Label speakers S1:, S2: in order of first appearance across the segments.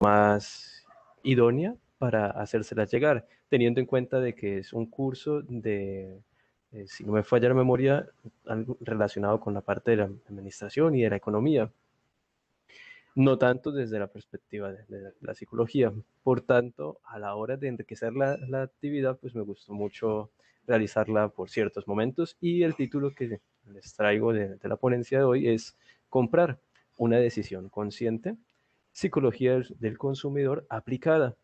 S1: más idónea para hacérselas llegar, teniendo en cuenta de que es un curso de, si no me falla la memoria, algo relacionado con la parte de la administración y de la economía, no tanto desde la perspectiva de la psicología. Por tanto, a la hora de enriquecer la actividad, pues me gustó mucho realizarla por ciertos momentos y el título que les traigo de la ponencia de hoy es Comprar una decisión consciente, psicología del consumidor aplicada.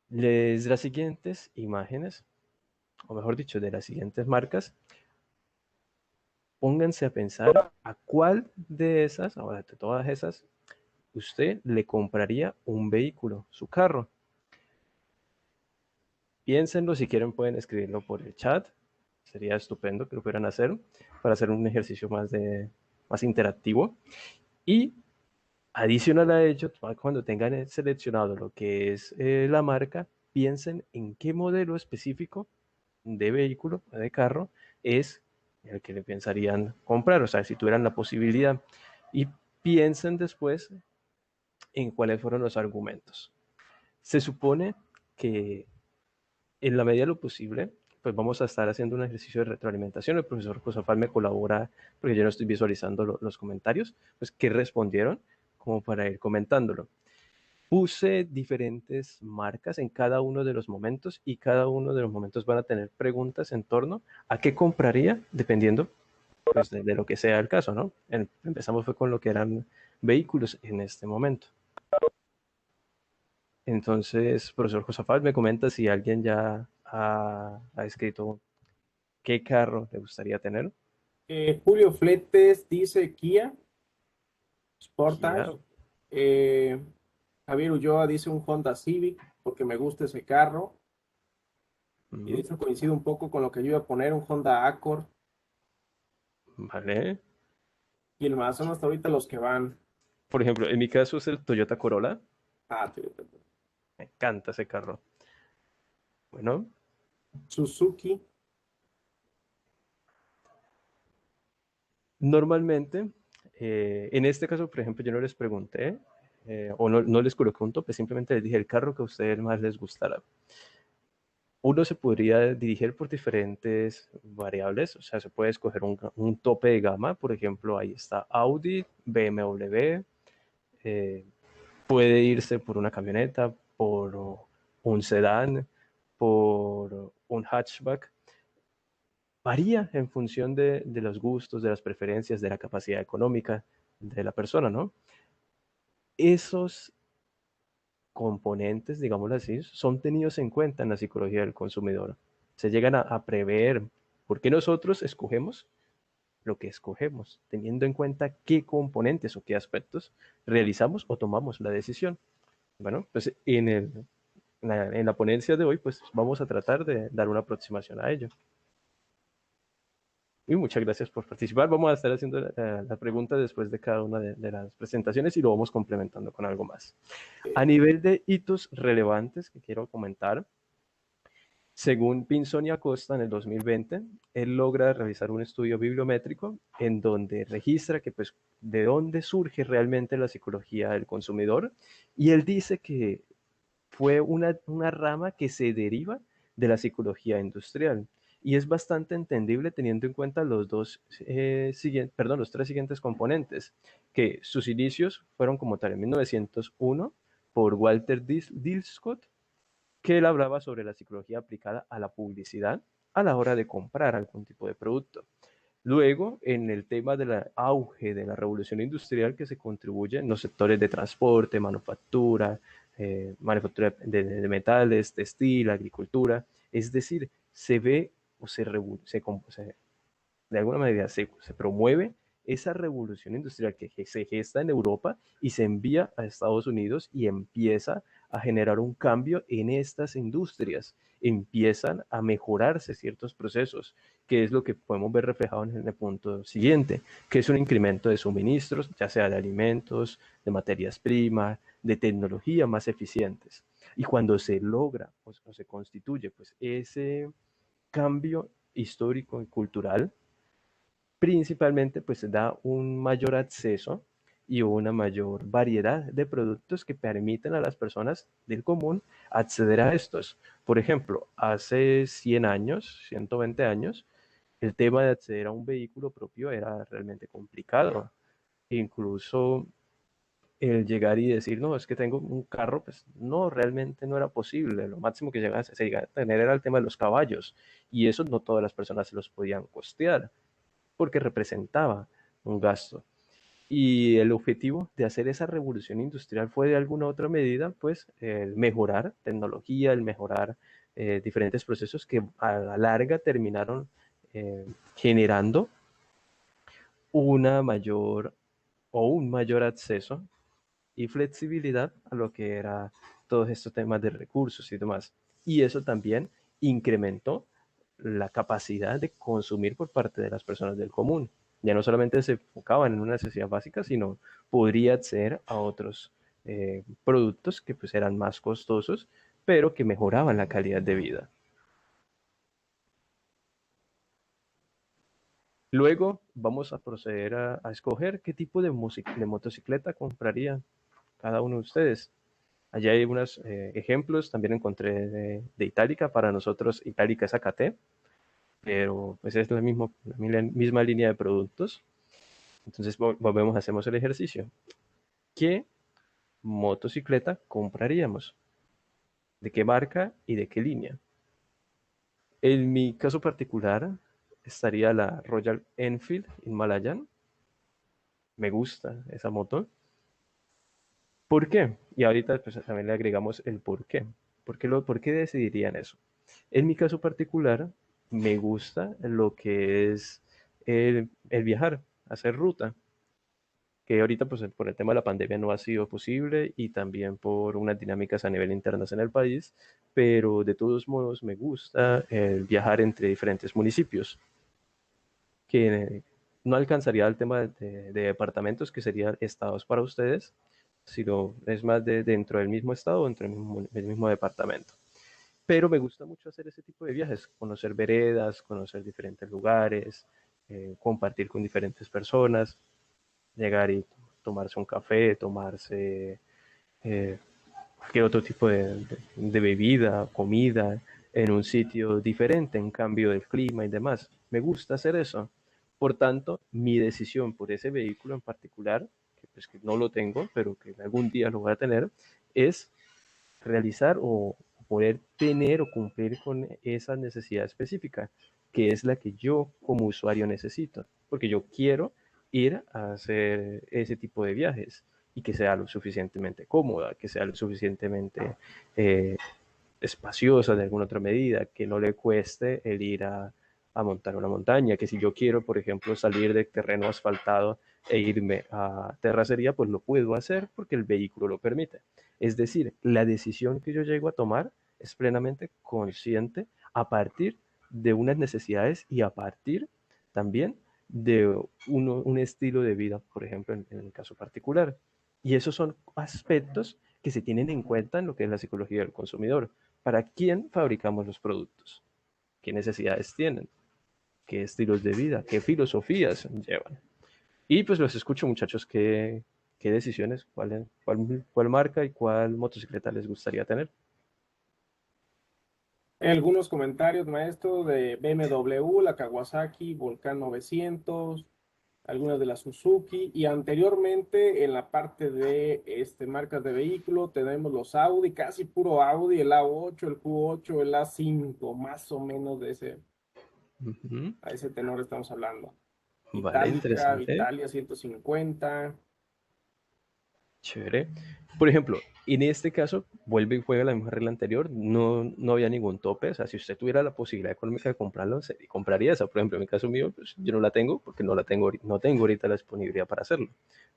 S1: De las siguientes imágenes, o mejor dicho, de las siguientes marcas, pónganse a pensar a cuál de esas, ahora de todas esas, usted le compraría un vehículo, su carro. Piénsenlo, si quieren pueden escribirlo por el chat, sería estupendo que lo pudieran hacer para hacer un ejercicio más interactivo. Y adicional a ello, cuando tengan seleccionado lo que es la marca, piensen en qué modelo específico de vehículo, de carro, es el que le pensarían comprar, o sea, si tuvieran la posibilidad. Y piensen después en cuáles fueron los argumentos. Se supone que en la medida de lo posible, pues vamos a estar haciendo un ejercicio de retroalimentación. El profesor Josafat me colabora, porque yo no estoy visualizando los comentarios, pues qué respondieron, como para ir comentándolo. Puse diferentes marcas en cada uno de los momentos y cada uno de los momentos van a tener preguntas en torno a qué compraría, dependiendo pues, de lo que sea el caso, ¿no? Empezamos fue con lo que eran vehículos en este momento. Entonces, profesor Josafat, me comenta si alguien ya ha escrito qué carro le gustaría tener.
S2: Julio Fletes dice Kia
S1: Kia.
S2: Sportage. Eh, Javier Ulloa dice un Honda Civic porque me gusta ese carro. Y de
S1: Mm,
S2: hecho coincide un poco con lo que yo iba a poner, un Honda Accord.
S1: vale.
S2: Y el más son hasta ahorita los que van.
S1: Por ejemplo, en mi caso es el Toyota Corolla.
S2: Ah,
S1: Me encanta ese carro. Bueno,
S2: Suzuki.
S1: normalmente, en este caso, por ejemplo, yo no les pregunté o no les coloqué un tope, simplemente les dije el carro que a ustedes más les gustará. Uno se podría dirigir por diferentes variables, o sea, se puede escoger un tope de gama, por ejemplo, ahí está Audi, BMW, eh, puede irse por una camioneta, por un sedán, por un hatchback. Varía en función de los gustos, de las preferencias, de la capacidad económica de la persona, ¿no? Esos componentes, digámoslo así, son tenidos en cuenta en la psicología del consumidor. Se llegan a prever por qué nosotros escogemos lo que escogemos, teniendo en cuenta qué componentes o qué aspectos realizamos o tomamos la decisión. Bueno, pues en la ponencia de hoy, pues vamos a tratar de dar una aproximación a ello. Y muchas gracias por participar. Vamos a estar haciendo la pregunta después de cada una de las presentaciones y lo vamos complementando con algo más. A nivel de hitos relevantes que quiero comentar, según Pinzón y Acosta en el 2020, él logra realizar un estudio bibliométrico en donde registra que pues de dónde surge realmente la psicología del consumidor y él dice que fue una rama que se deriva de la psicología industrial. Y es bastante entendible teniendo en cuenta los tres siguientes componentes, que sus inicios fueron como tal en 1901 por Walter Dilscott, que él hablaba sobre la psicología aplicada a la publicidad a la hora de comprar algún tipo de producto. Luego, en el tema del auge de la revolución industrial que se contribuye en los sectores de transporte, manufactura de metales, textil, agricultura, es decir, se ve o de alguna manera se promueve esa revolución industrial que se gesta en Europa y se envía a Estados Unidos y empieza a generar un cambio en estas industrias. Empiezan a mejorarse ciertos procesos, que es lo que podemos ver reflejado en el punto siguiente, que es un incremento de suministros, ya sea de alimentos, de materias primas, de tecnología más eficientes. Y cuando se logra o se constituye pues, ese cambio histórico y cultural, principalmente pues da un mayor acceso y una mayor variedad de productos que permiten a las personas del común acceder a estos. Por ejemplo, hace 100 años, 120 años, el tema de acceder a un vehículo propio era realmente complicado. Incluso el llegar y decir, no, es que tengo un carro, pues no, realmente no era posible. Lo máximo que se llegaba a tener era el tema de los caballos. Y eso no todas las personas se los podían costear, porque representaba un gasto. Y el objetivo de hacer esa revolución industrial fue de alguna otra medida, pues, el mejorar tecnología, el mejorar diferentes procesos que a la larga terminaron generando una mayor o un mayor acceso y flexibilidad a lo que era todos estos temas de recursos y demás. Y eso también incrementó la capacidad de consumir por parte de las personas del común. Ya no solamente se enfocaban en una necesidad básica, sino podría acceder a otros productos que pues eran más costosos, pero que mejoraban la calidad de vida. Luego vamos a proceder a escoger qué tipo de motocicleta compraría cada uno de ustedes. Allá hay unos ejemplos, también encontré de Itálica, para nosotros Itálica es AKT, pero pues es la misma línea de productos. Entonces volvemos, hacemos el ejercicio. ¿Qué motocicleta compraríamos? ¿De qué marca y de qué línea? En mi caso particular estaría la Royal Enfield Himalayan. Me gusta esa moto. ¿Por qué? Y ahorita pues, también le agregamos el por qué. ¿Por qué decidirían eso? En mi caso particular, me gusta lo que es el viajar, hacer ruta, que ahorita pues por el tema de la pandemia no ha sido posible y también por unas dinámicas a nivel internacional en el país, pero de todos modos me gusta el viajar entre diferentes municipios, que no alcanzaría el tema de departamentos, que serían estados para ustedes, sino es más dentro del mismo estado, dentro del mismo departamento. Pero me gusta mucho hacer ese tipo de viajes, conocer veredas, conocer diferentes lugares, compartir con diferentes personas, llegar y tomarse un café, tomarse cualquier otro tipo de bebida, comida, en un sitio diferente, en cambio del clima y demás. Me gusta hacer eso. Por tanto, mi decisión por ese vehículo en particular, que pues que no lo tengo, pero que algún día lo voy a tener, es realizar o poder tener o cumplir con esa necesidad específica, que es la que yo como usuario necesito, porque yo quiero ir a hacer ese tipo de viajes y que sea lo suficientemente cómoda, que sea lo suficientemente eh, espaciosa de alguna otra medida, que no le cueste el ir a montar una montaña, que si yo quiero, por ejemplo, salir de terreno asfaltado e irme a terracería, pues lo puedo hacer porque el vehículo lo permite. Es decir, la decisión que yo llego a tomar es plenamente consciente a partir de unas necesidades y a partir también de un estilo de vida, por ejemplo, en el caso particular. Y esos son aspectos que se tienen en cuenta en lo que es la psicología del consumidor. ¿Para quién fabricamos los productos? ¿Qué necesidades tienen? ¿Qué estilos de vida? ¿Qué filosofías llevan? Y pues los escucho, muchachos, qué decisiones, cuál marca y cuál motocicleta les gustaría tener.
S2: Algunos comentarios, maestro, de BMW, la Kawasaki, Volcán 900, algunas de la Suzuki, y anteriormente en la parte de marcas de vehículo tenemos los Audi, casi puro Audi, el A8, el Q8, el A5, más o menos de
S1: Uh -huh.
S2: a ese tenor estamos hablando.
S1: Vale,
S2: Itálica,
S1: interesante.
S2: Italia 150.
S1: Chévere. Por ejemplo, en este caso, vuelve y juega la misma regla anterior, no había ningún tope, o sea, si usted tuviera la posibilidad económica de comprarlo, compraría esa. Por ejemplo, en mi caso mío, pues yo no la tengo porque no tengo ahorita la disponibilidad para hacerlo.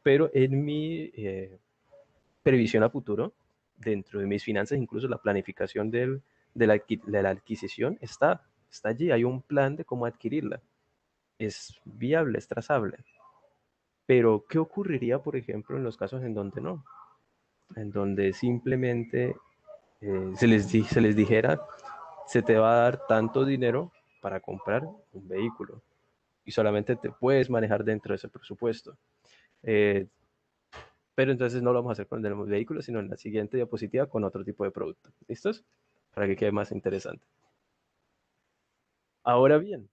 S1: Pero en mi previsión a futuro, dentro de mis finanzas, incluso la planificación de la adquisición está allí, hay un plan de cómo adquirirla. Es viable, es trazable. Pero, ¿qué ocurriría, por ejemplo, en los casos en donde no? En donde simplemente se les dijera, se te va a dar tanto dinero para comprar un vehículo y solamente te puedes manejar dentro de ese presupuesto. Eh, pero entonces no lo vamos a hacer con el del vehículo, sino en la siguiente diapositiva con otro tipo de producto. ¿Listos? Para que quede más interesante. Ahora bien,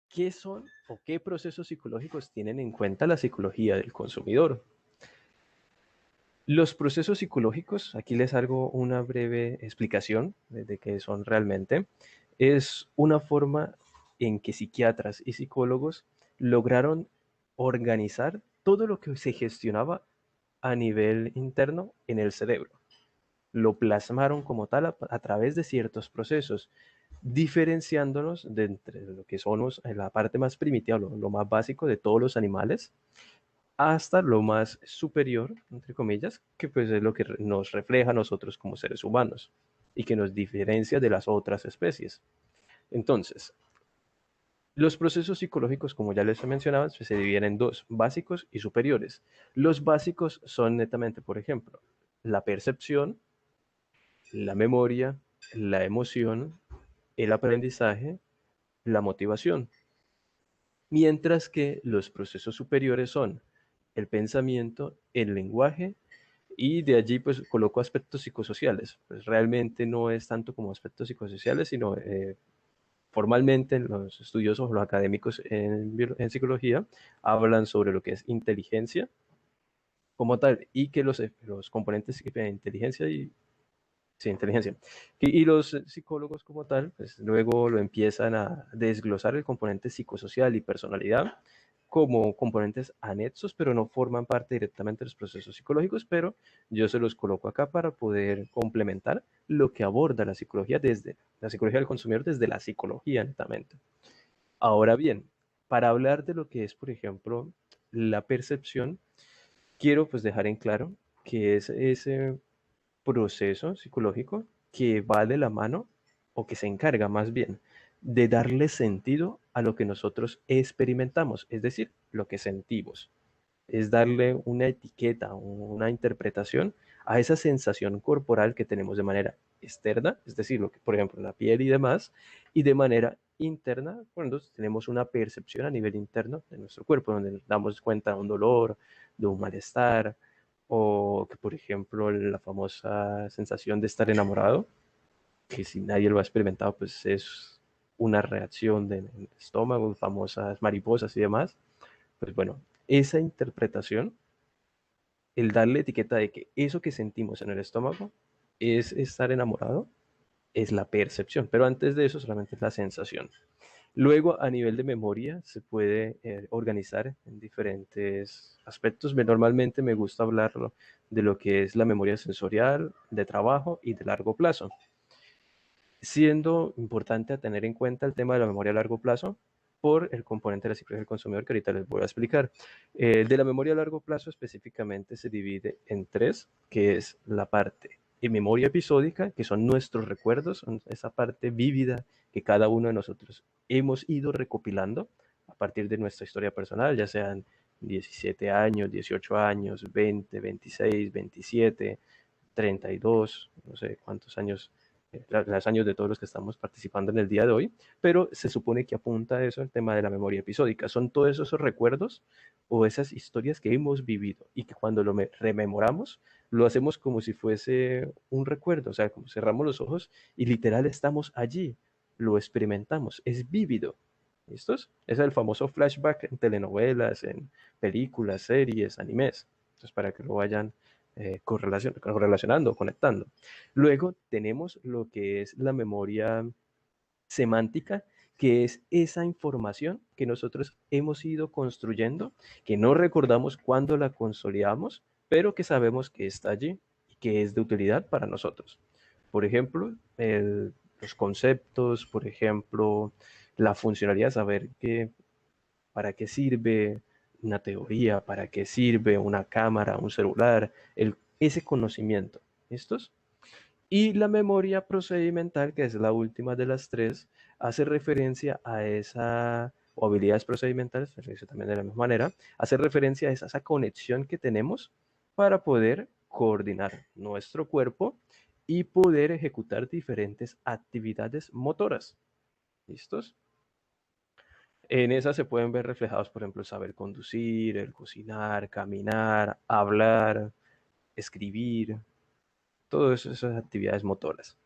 S1: ¿qué son o qué procesos psicológicos tienen en cuenta la psicología del consumidor? Los procesos psicológicos, aquí les hago una breve explicación de qué son realmente. Es una forma en que psiquiatras y psicólogos lograron organizar todo lo que se gestionaba a nivel interno en el cerebro. Lo plasmaron como tal a través de ciertos procesos, diferenciándonos de entre lo que somos en la parte más primitiva, lo más básico de todos los animales, hasta lo más superior, entre comillas, que pues es lo que nos refleja a nosotros como seres humanos y que nos diferencia de las otras especies. Entonces, los procesos psicológicos, como ya les mencionaba, pues, se dividen en dos, básicos y superiores. Los básicos son netamente, por ejemplo, la percepción, la memoria, la emoción, el aprendizaje, la motivación. Mientras que los procesos superiores son el pensamiento, el lenguaje, y de allí pues coloco aspectos psicosociales. Pues realmente no es tanto como aspectos psicosociales, sino formalmente los estudiosos o los académicos en psicología hablan sobre lo que es inteligencia como tal y que los componentes de inteligencia y sí, inteligencia. Y los psicólogos como tal, pues luego lo empiezan a desglosar el componente psicosocial y personalidad como componentes anexos, pero no forman parte directamente de los procesos psicológicos, pero yo se los coloco acá para poder complementar lo que aborda la psicología desde la psicología del consumidor desde la psicología netamente. Ahora bien, para hablar de lo que es, por ejemplo, la percepción, quiero pues dejar en claro que es ese proceso psicológico que va de la mano o que se encarga más bien de darle sentido a lo que nosotros experimentamos, es decir, lo que sentimos. Es darle una etiqueta, una interpretación a esa sensación corporal que tenemos de manera externa, es decir, lo que, por ejemplo, la piel y demás, y de manera interna, cuando tenemos una percepción a nivel interno de nuestro cuerpo, donde nos damos cuenta de un dolor, de un malestar, o que, por ejemplo, la famosa sensación de estar enamorado, que si nadie lo ha experimentado, pues es una reacción del estómago, famosas mariposas y demás. Pues bueno, esa interpretación, el darle etiqueta de que eso que sentimos en el estómago es estar enamorado, es la percepción, pero antes de eso solamente es la sensación. Luego, a nivel de memoria, se puede organizar en diferentes aspectos. Normalmente me gusta hablarlo de lo que es la memoria sensorial, de trabajo y de largo plazo. Siendo importante a tener en cuenta el tema de la memoria a largo plazo por el componente de la psicología del consumidor que ahorita les voy a explicar. De la memoria a largo plazo específicamente se divide en tres, que es la parte de memoria episódica, que son nuestros recuerdos, esa parte vívida que cada uno de nosotros hemos ido recopilando a partir de nuestra historia personal, ya sean 17 años, 18 años, 20, 26, 27, 32, no sé cuántos años, los años de todos los que estamos participando en el día de hoy, pero se supone que apunta a eso el tema de la memoria episódica. Son todos esos recuerdos o esas historias que hemos vivido y que cuando lo rememoramos, lo hacemos como si fuese un recuerdo, o sea, como cerramos los ojos y literal estamos allí, lo experimentamos, es vívido. ¿Listos? Ese es el famoso flashback en telenovelas, en películas, series, animes. Entonces, para que lo vayan correlacionando, conectando. Luego tenemos lo que es la memoria semántica, que es esa información que nosotros hemos ido construyendo, que no recordamos cuándo la consolidamos, pero que sabemos que está allí y que es de utilidad para nosotros. Por ejemplo, los conceptos, por ejemplo, la funcionalidad, saber para qué sirve una teoría, para qué sirve una cámara, un celular, ese conocimiento. ¿Estos? Y la memoria procedimental, que es la última de las tres, hace referencia a esa, o habilidades procedimentales, se dice también de la misma manera, hace referencia a esa conexión que tenemos para poder coordinar nuestro cuerpo y poder ejecutar diferentes actividades motoras. ¿Listos? En esas se pueden ver reflejados, por ejemplo, el saber conducir, el cocinar, caminar, hablar, escribir, todas esas actividades motoras.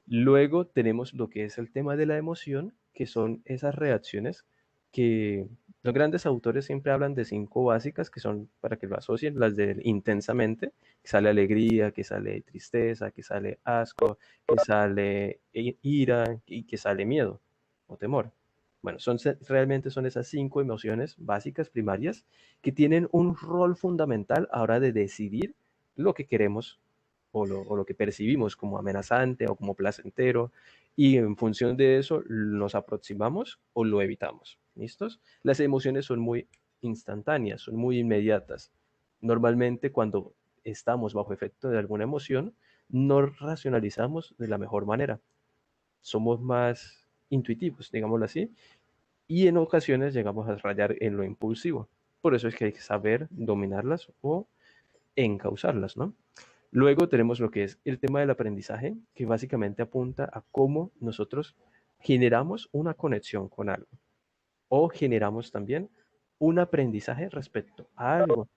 S1: Luego tenemos lo que es el tema de la emoción, que son esas reacciones que los grandes autores siempre hablan de 5 básicas, que son, para que lo asocien, las de intensamente, que sale alegría, que sale tristeza, que sale asco, que sale ira y que sale miedo o temor. Bueno, realmente son esas 5 emociones básicas primarias que tienen un rol fundamental a la hora de decidir lo que queremos o lo que percibimos como amenazante o como placentero, y en función de eso nos aproximamos o lo evitamos. ¿Listos? Las emociones son muy instantáneas, son muy inmediatas. Normalmente cuando estamos bajo efecto de alguna emoción, no racionalizamos de la mejor manera. Somos más intuitivos, digámoslo así, y en ocasiones llegamos a rayar en lo impulsivo. Por eso es que hay que saber dominarlas o encauzarlas, ¿no? Luego tenemos lo que es el tema del aprendizaje, que básicamente apunta a cómo nosotros generamos una conexión con algo o generamos también un aprendizaje respecto a algo.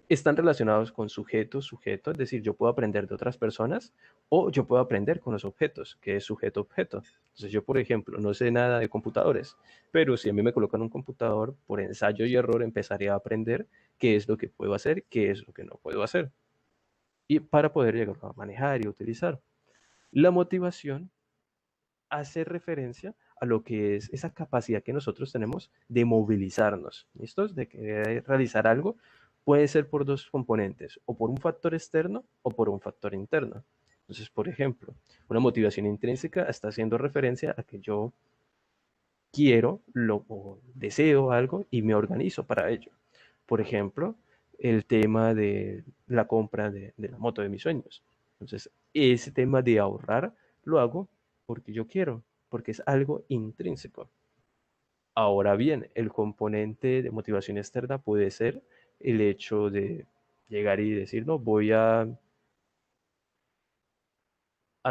S1: Están relacionados con sujeto, es decir, yo puedo aprender de otras personas o yo puedo aprender con los objetos, que es sujeto-objeto. Entonces yo, por ejemplo, no sé nada de computadores, pero si a mí me colocan un computador, por ensayo y error empezaré a aprender qué es lo que puedo hacer, qué es lo que no puedo hacer, y para poder llegar a manejar y utilizar. La motivación hace referencia a lo que es esa capacidad que nosotros tenemos de movilizarnos, ¿listos? De querer realizar algo, puede ser por 2 componentes, o por un factor externo o por un factor interno. Entonces, por ejemplo, una motivación intrínseca está haciendo referencia a que yo quiero o deseo algo y me organizo para ello. Por ejemplo, el tema de la compra de la moto de mis sueños. Entonces, ese tema de ahorrar lo hago porque yo quiero, porque es algo intrínseco. Ahora bien, el componente de motivación externa puede ser el hecho de llegar y decir, no, voy a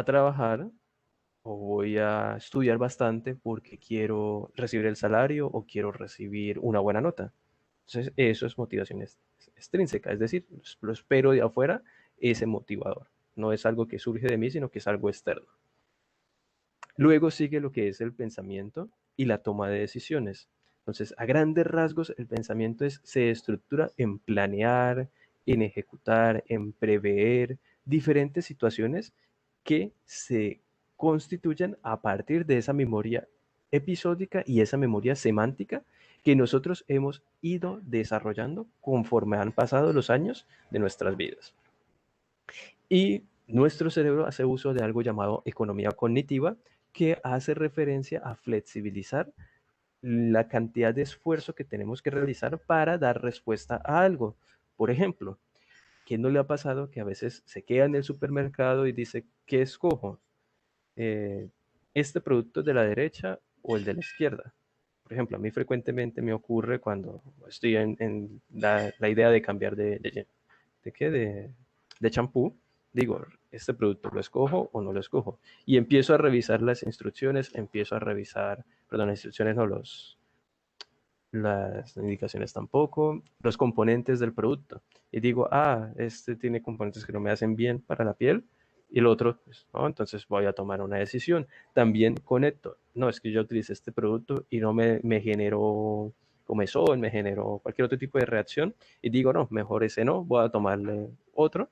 S1: trabajar o voy a estudiar bastante porque quiero recibir el salario o quiero recibir una buena nota. Entonces, eso es motivación extrínseca, es decir, lo espero de afuera, ese motivador. No es algo que surge de mí, sino que es algo externo. Luego sigue lo que es el pensamiento y la toma de decisiones. Entonces, a grandes rasgos, el pensamiento se estructura en planear, en ejecutar, en prever diferentes situaciones que se constituyen a partir de esa memoria episódica y esa memoria semántica que nosotros hemos ido desarrollando conforme han pasado los años de nuestras vidas. Y nuestro cerebro hace uso de algo llamado economía cognitiva, que hace referencia a flexibilizar la cantidad de esfuerzo que tenemos que realizar para dar respuesta a algo. Por ejemplo, ¿quién no le ha pasado que a veces se queda en el supermercado y dice, ¿qué escojo? Eh, ¿Este producto de la derecha o el de la izquierda? Por ejemplo, a mí frecuentemente me ocurre cuando estoy en la idea de cambiar ¿de qué? De champú, digo, ¿este producto lo escojo o no lo escojo? Y empiezo a revisar las instrucciones, empiezo a revisar, perdón, las instrucciones no, las indicaciones tampoco, los componentes del producto. Y digo, este tiene componentes que no me hacen bien para la piel, y el otro, pues, no, entonces voy a tomar una decisión. También conecto, no, es que yo utilicé este producto y no me generó comezón, me generó cualquier otro tipo de reacción, y digo, no, mejor ese no, voy a tomarle otro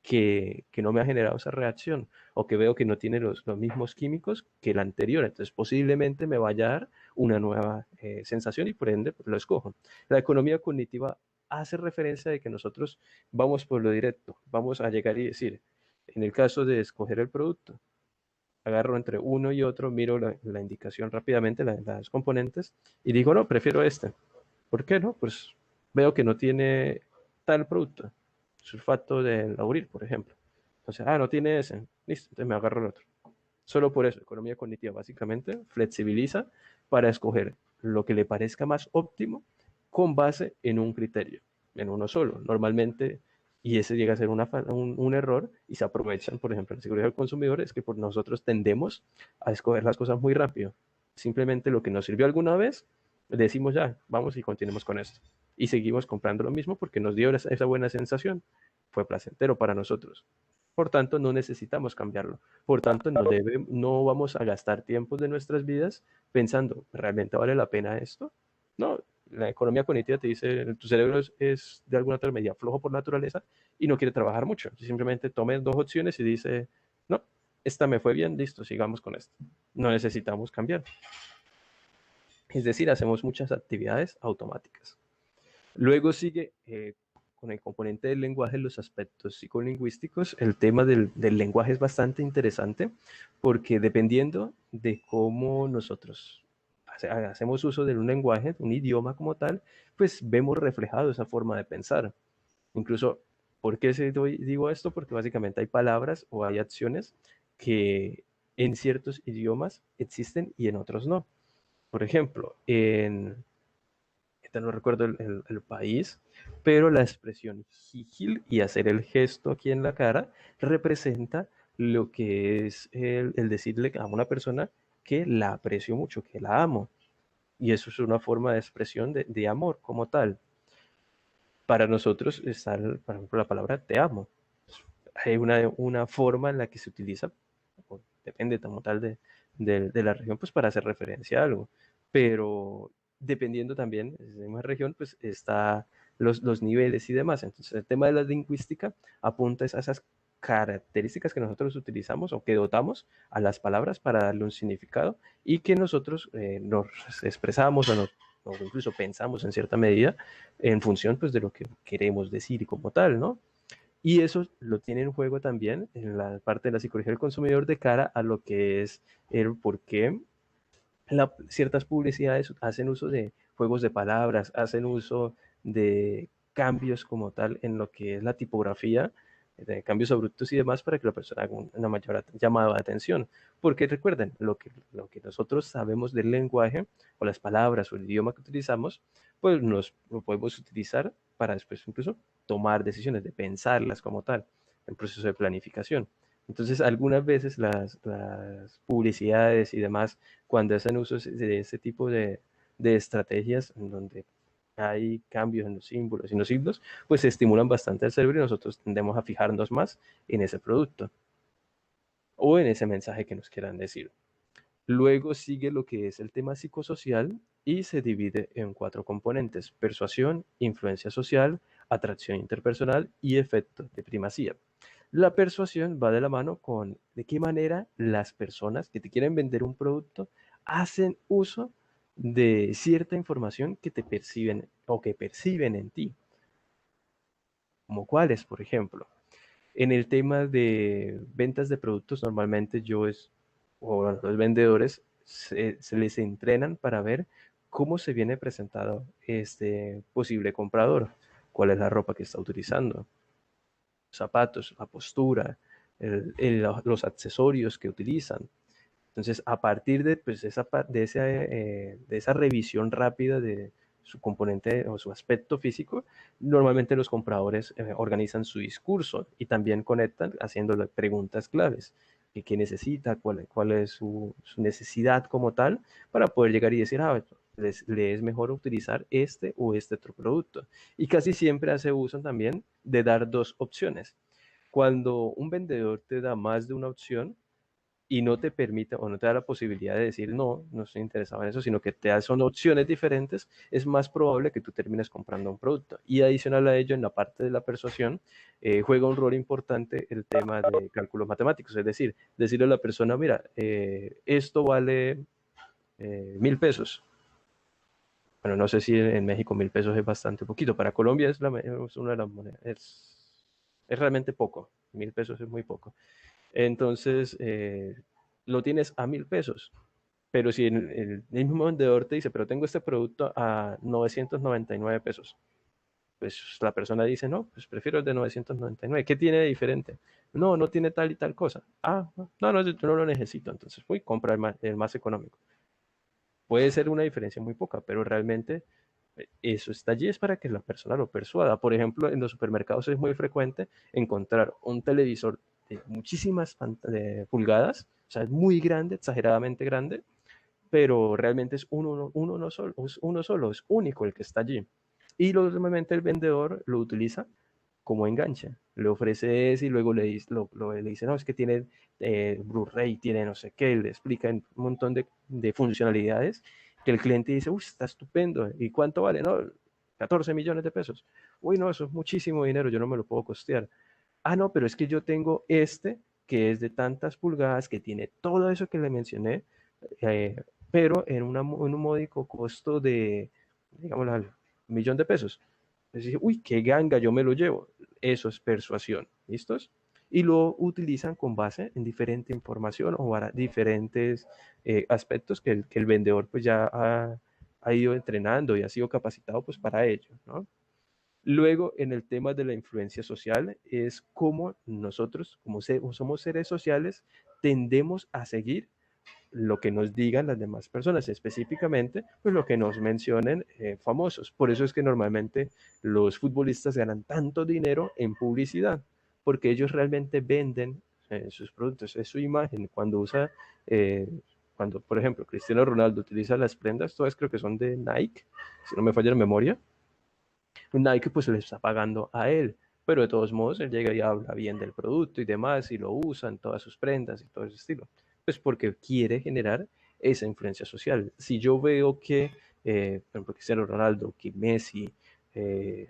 S1: que no me ha generado esa reacción o que veo que no tiene los mismos químicos que el anterior. Entonces posiblemente me vaya a dar una nueva sensación y por ende pues, lo escojo. La economía cognitiva hace referencia de que nosotros vamos por lo directo, vamos a llegar y decir, en el caso de escoger el producto, agarro entre uno y otro, miro la indicación rápidamente, las componentes, y digo, no, prefiero este. ¿Por qué no? Pues veo que no tiene tal producto, sulfato de lauril, por ejemplo. Entonces, no tiene ese, listo, entonces me agarro el otro. Solo por eso, economía cognitiva básicamente flexibiliza para escoger lo que le parezca más óptimo con base en un criterio, en uno solo. Normalmente, y ese llega a ser un error y se aprovechan, por ejemplo, en la seguridad del consumidor, es que por nosotros tendemos a escoger las cosas muy rápido. Simplemente lo que nos sirvió alguna vez, decimos ya, vamos y continuemos con esto. Y seguimos comprando lo mismo porque nos dio esa buena sensación. Fue placentero para nosotros. Por tanto, no necesitamos cambiarlo. Por tanto, no vamos a gastar tiempos de nuestras vidas pensando, ¿realmente vale la pena esto? No, la economía cognitiva te dice, tu cerebro es de alguna otra medida flojo por naturaleza y no quiere trabajar mucho. Simplemente tome dos opciones y dice, no, esta me fue bien, listo, sigamos con esto. No necesitamos cambiar. Es decir, hacemos muchas actividades automáticas. Luego sigue con el componente del lenguaje, los aspectos psicolingüísticos. El tema del lenguaje es bastante interesante porque dependiendo de cómo nosotros hacemos uso de un lenguaje, un idioma como tal, pues vemos reflejado esa forma de pensar. Incluso, ¿por qué digo esto? Porque básicamente hay palabras o hay acciones que en ciertos idiomas existen y en otros no. Por ejemplo, no recuerdo el país, pero la expresión hijil y hacer el gesto aquí en la cara representa lo que es el decirle a una persona que la aprecio mucho, que la amo. Y eso es una forma de expresión de amor como tal. Para nosotros está, por ejemplo, la palabra te amo. Hay una forma en la que se utiliza, depende como tal de la región, pues para hacer referencia a algo. Pero dependiendo también de una región, pues está los niveles y demás. Entonces, el tema de la lingüística apunta a esas características que nosotros utilizamos o que dotamos a las palabras para darle un significado y que nosotros nos expresamos o incluso pensamos en cierta medida en función pues de lo que queremos decir como tal, ¿no? Y eso lo tiene en juego también en la parte de la psicología del consumidor de cara a lo que es el por qué ciertas publicidades hacen uso de juegos de palabras, hacen uso de cambios como tal en lo que es la tipografía, de cambios abruptos y demás para que la persona haga una mayor llamada de atención. Porque recuerden, lo que nosotros sabemos del lenguaje o las palabras o el idioma que utilizamos, pues lo podemos utilizar para después incluso tomar decisiones, de pensarlas como tal, el proceso de planificación. Entonces, algunas veces las publicidades y demás, cuando hacen uso de ese tipo de estrategias en donde hay cambios en los símbolos y en los signos, pues estimulan bastante el cerebro y nosotros tendemos a fijarnos más en ese producto o en ese mensaje que nos quieran decir. Luego sigue lo que es el tema psicosocial y se divide en 4 componentes: persuasión, influencia social, atracción interpersonal y efecto de primacía. La persuasión va de la mano con de qué manera las personas que te quieren vender un producto hacen uso de cierta información que te perciben o que perciben en ti. Como cuáles, por ejemplo. En el tema de ventas de productos, normalmente o los vendedores se les entrenan para ver cómo se viene presentado este posible comprador, cuál es la ropa que está utilizando, zapatos, la postura, los accesorios que utilizan. Entonces, a partir de, pues, de esa revisión rápida de su componente o su aspecto físico, normalmente los compradores organizan su discurso y también conectan haciéndole preguntas claves. ¿Qué necesita? ¿Cuál es su necesidad como tal? Para poder llegar y decir, le es mejor utilizar este o este otro producto. Y casi siempre hace uso también de dar dos opciones. Cuando un vendedor te da más de una opción, y no te permite o no te da la posibilidad de decir no, no estoy interesado en eso, sino que te da son opciones diferentes, es más probable que tú termines comprando un producto. Y adicional a ello, en la parte de la persuasión, juega un rol importante el tema de cálculos matemáticos, es decir, decirle a la persona, mira, esto vale 1.000 pesos. Bueno, no sé si en México 1.000 pesos es bastante poquito. Para Colombia es una de las monedas, es realmente poco. 1.000 pesos es muy poco. Entonces, lo tienes a 1.000 pesos. Pero si el mismo vendedor te dice, pero tengo este producto a 999 pesos, pues la persona dice, no, pues prefiero el de 999. ¿Qué tiene de diferente? No, no tiene tal y tal cosa. No, yo no lo necesito. Entonces, voy, compra el más económico. Puede ser una diferencia muy poca, pero realmente eso está allí es para que la persona lo persuada. Por ejemplo, en los supermercados es muy frecuente encontrar un televisor de muchísimas pulgadas, o sea, es muy grande, exageradamente grande, pero realmente es uno solo, es único el que está allí. Y normalmente el vendedor lo utiliza como enganche. Le ofrece eso y luego le dice, no, es que tiene Blu-ray, tiene no sé qué, le explica un montón de funcionalidades que el cliente dice, uy, está estupendo. ¿Y cuánto vale? No, 14 millones de pesos. Uy, no, eso es muchísimo dinero, yo no me lo puedo costear. Ah, no, pero es que yo tengo este que es de tantas pulgadas, que tiene todo eso que le mencioné, eh, pero en un módico costo de, digamos, $1.000.000. Entonces dije, uy, qué ganga, yo me lo llevo. Eso es persuasión, ¿listos? Y lo utilizan con base en diferente información o para diferentes aspectos que el vendedor pues ya ha ido entrenando y ha sido capacitado pues para ello, ¿no? Luego, en el tema de la influencia social, es cómo nosotros, como somos seres sociales, tendemos a seguir lo que nos digan las demás personas, específicamente pues lo que nos mencionen famosos. Por eso es que normalmente los futbolistas ganan tanto dinero en publicidad, porque ellos realmente venden sus productos, es su imagen. Cuando, por ejemplo, Cristiano Ronaldo utiliza las prendas, todas creo que son de Nike, si no me falla la memoria, Nike pues le está pagando a él, pero de todos modos él llega y habla bien del producto y demás y lo usa en todas sus prendas y todo ese estilo, pues porque quiere generar esa influencia social. Si yo veo que, por ejemplo, Cristiano Ronaldo, que Messi, eh,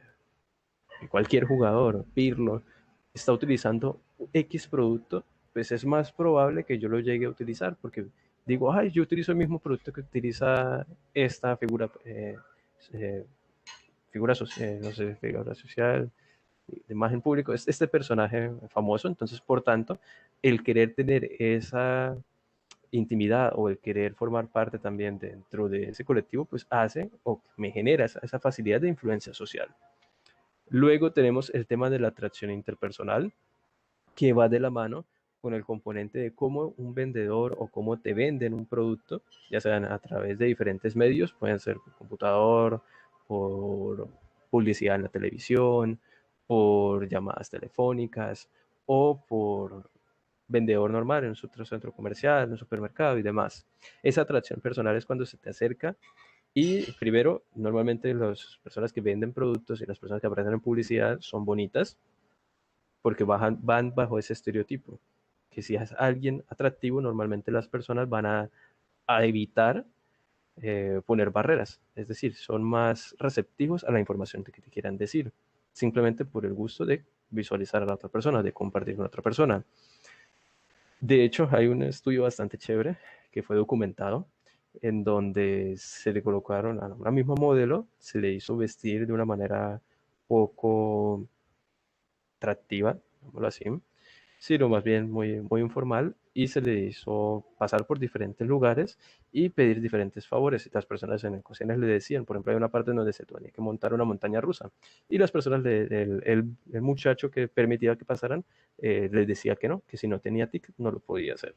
S1: cualquier jugador, Pirlo, está utilizando X producto, pues es más probable que yo lo llegue a utilizar, porque digo, ay, yo utilizo el mismo producto que utiliza esta eh, figura social, no sé, figura social, de imagen público, es este personaje famoso, entonces por tanto, el querer tener esa intimidad o el querer formar parte también dentro de ese colectivo, pues hace o me genera esa facilidad de influencia social. Luego tenemos el tema de la atracción interpersonal, que va de la mano con el componente de cómo un vendedor o cómo te venden un producto, ya sean a través de diferentes medios, pueden ser por computador, por publicidad en la televisión, por llamadas telefónicas o por vendedor normal en un centro comercial, en un supermercado y demás. Esa atracción personal es cuando se te acerca y primero, normalmente las personas que venden productos y las personas que aparecen en publicidad son bonitas, porque van bajo ese estereotipo, que si es alguien atractivo, normalmente las personas van a evitar poner barreras, es decir, son más receptivos a la información que te quieran decir, simplemente por el gusto de visualizar a la otra persona, de compartir con otra persona. De hecho, hay un estudio bastante chévere que fue documentado en donde se le colocaron a una misma modelo, se le hizo vestir de una manera poco atractiva, digámoslo así, sino más bien muy, muy informal, y se le hizo pasar por diferentes lugares y pedir diferentes favores. Y las personas en ocasiones le decían, por ejemplo, hay una parte en donde se tenía que montar una montaña rusa, y las personas, el muchacho que permitía que pasaran, les decía que no, que si no tenía ticket no lo podía hacer.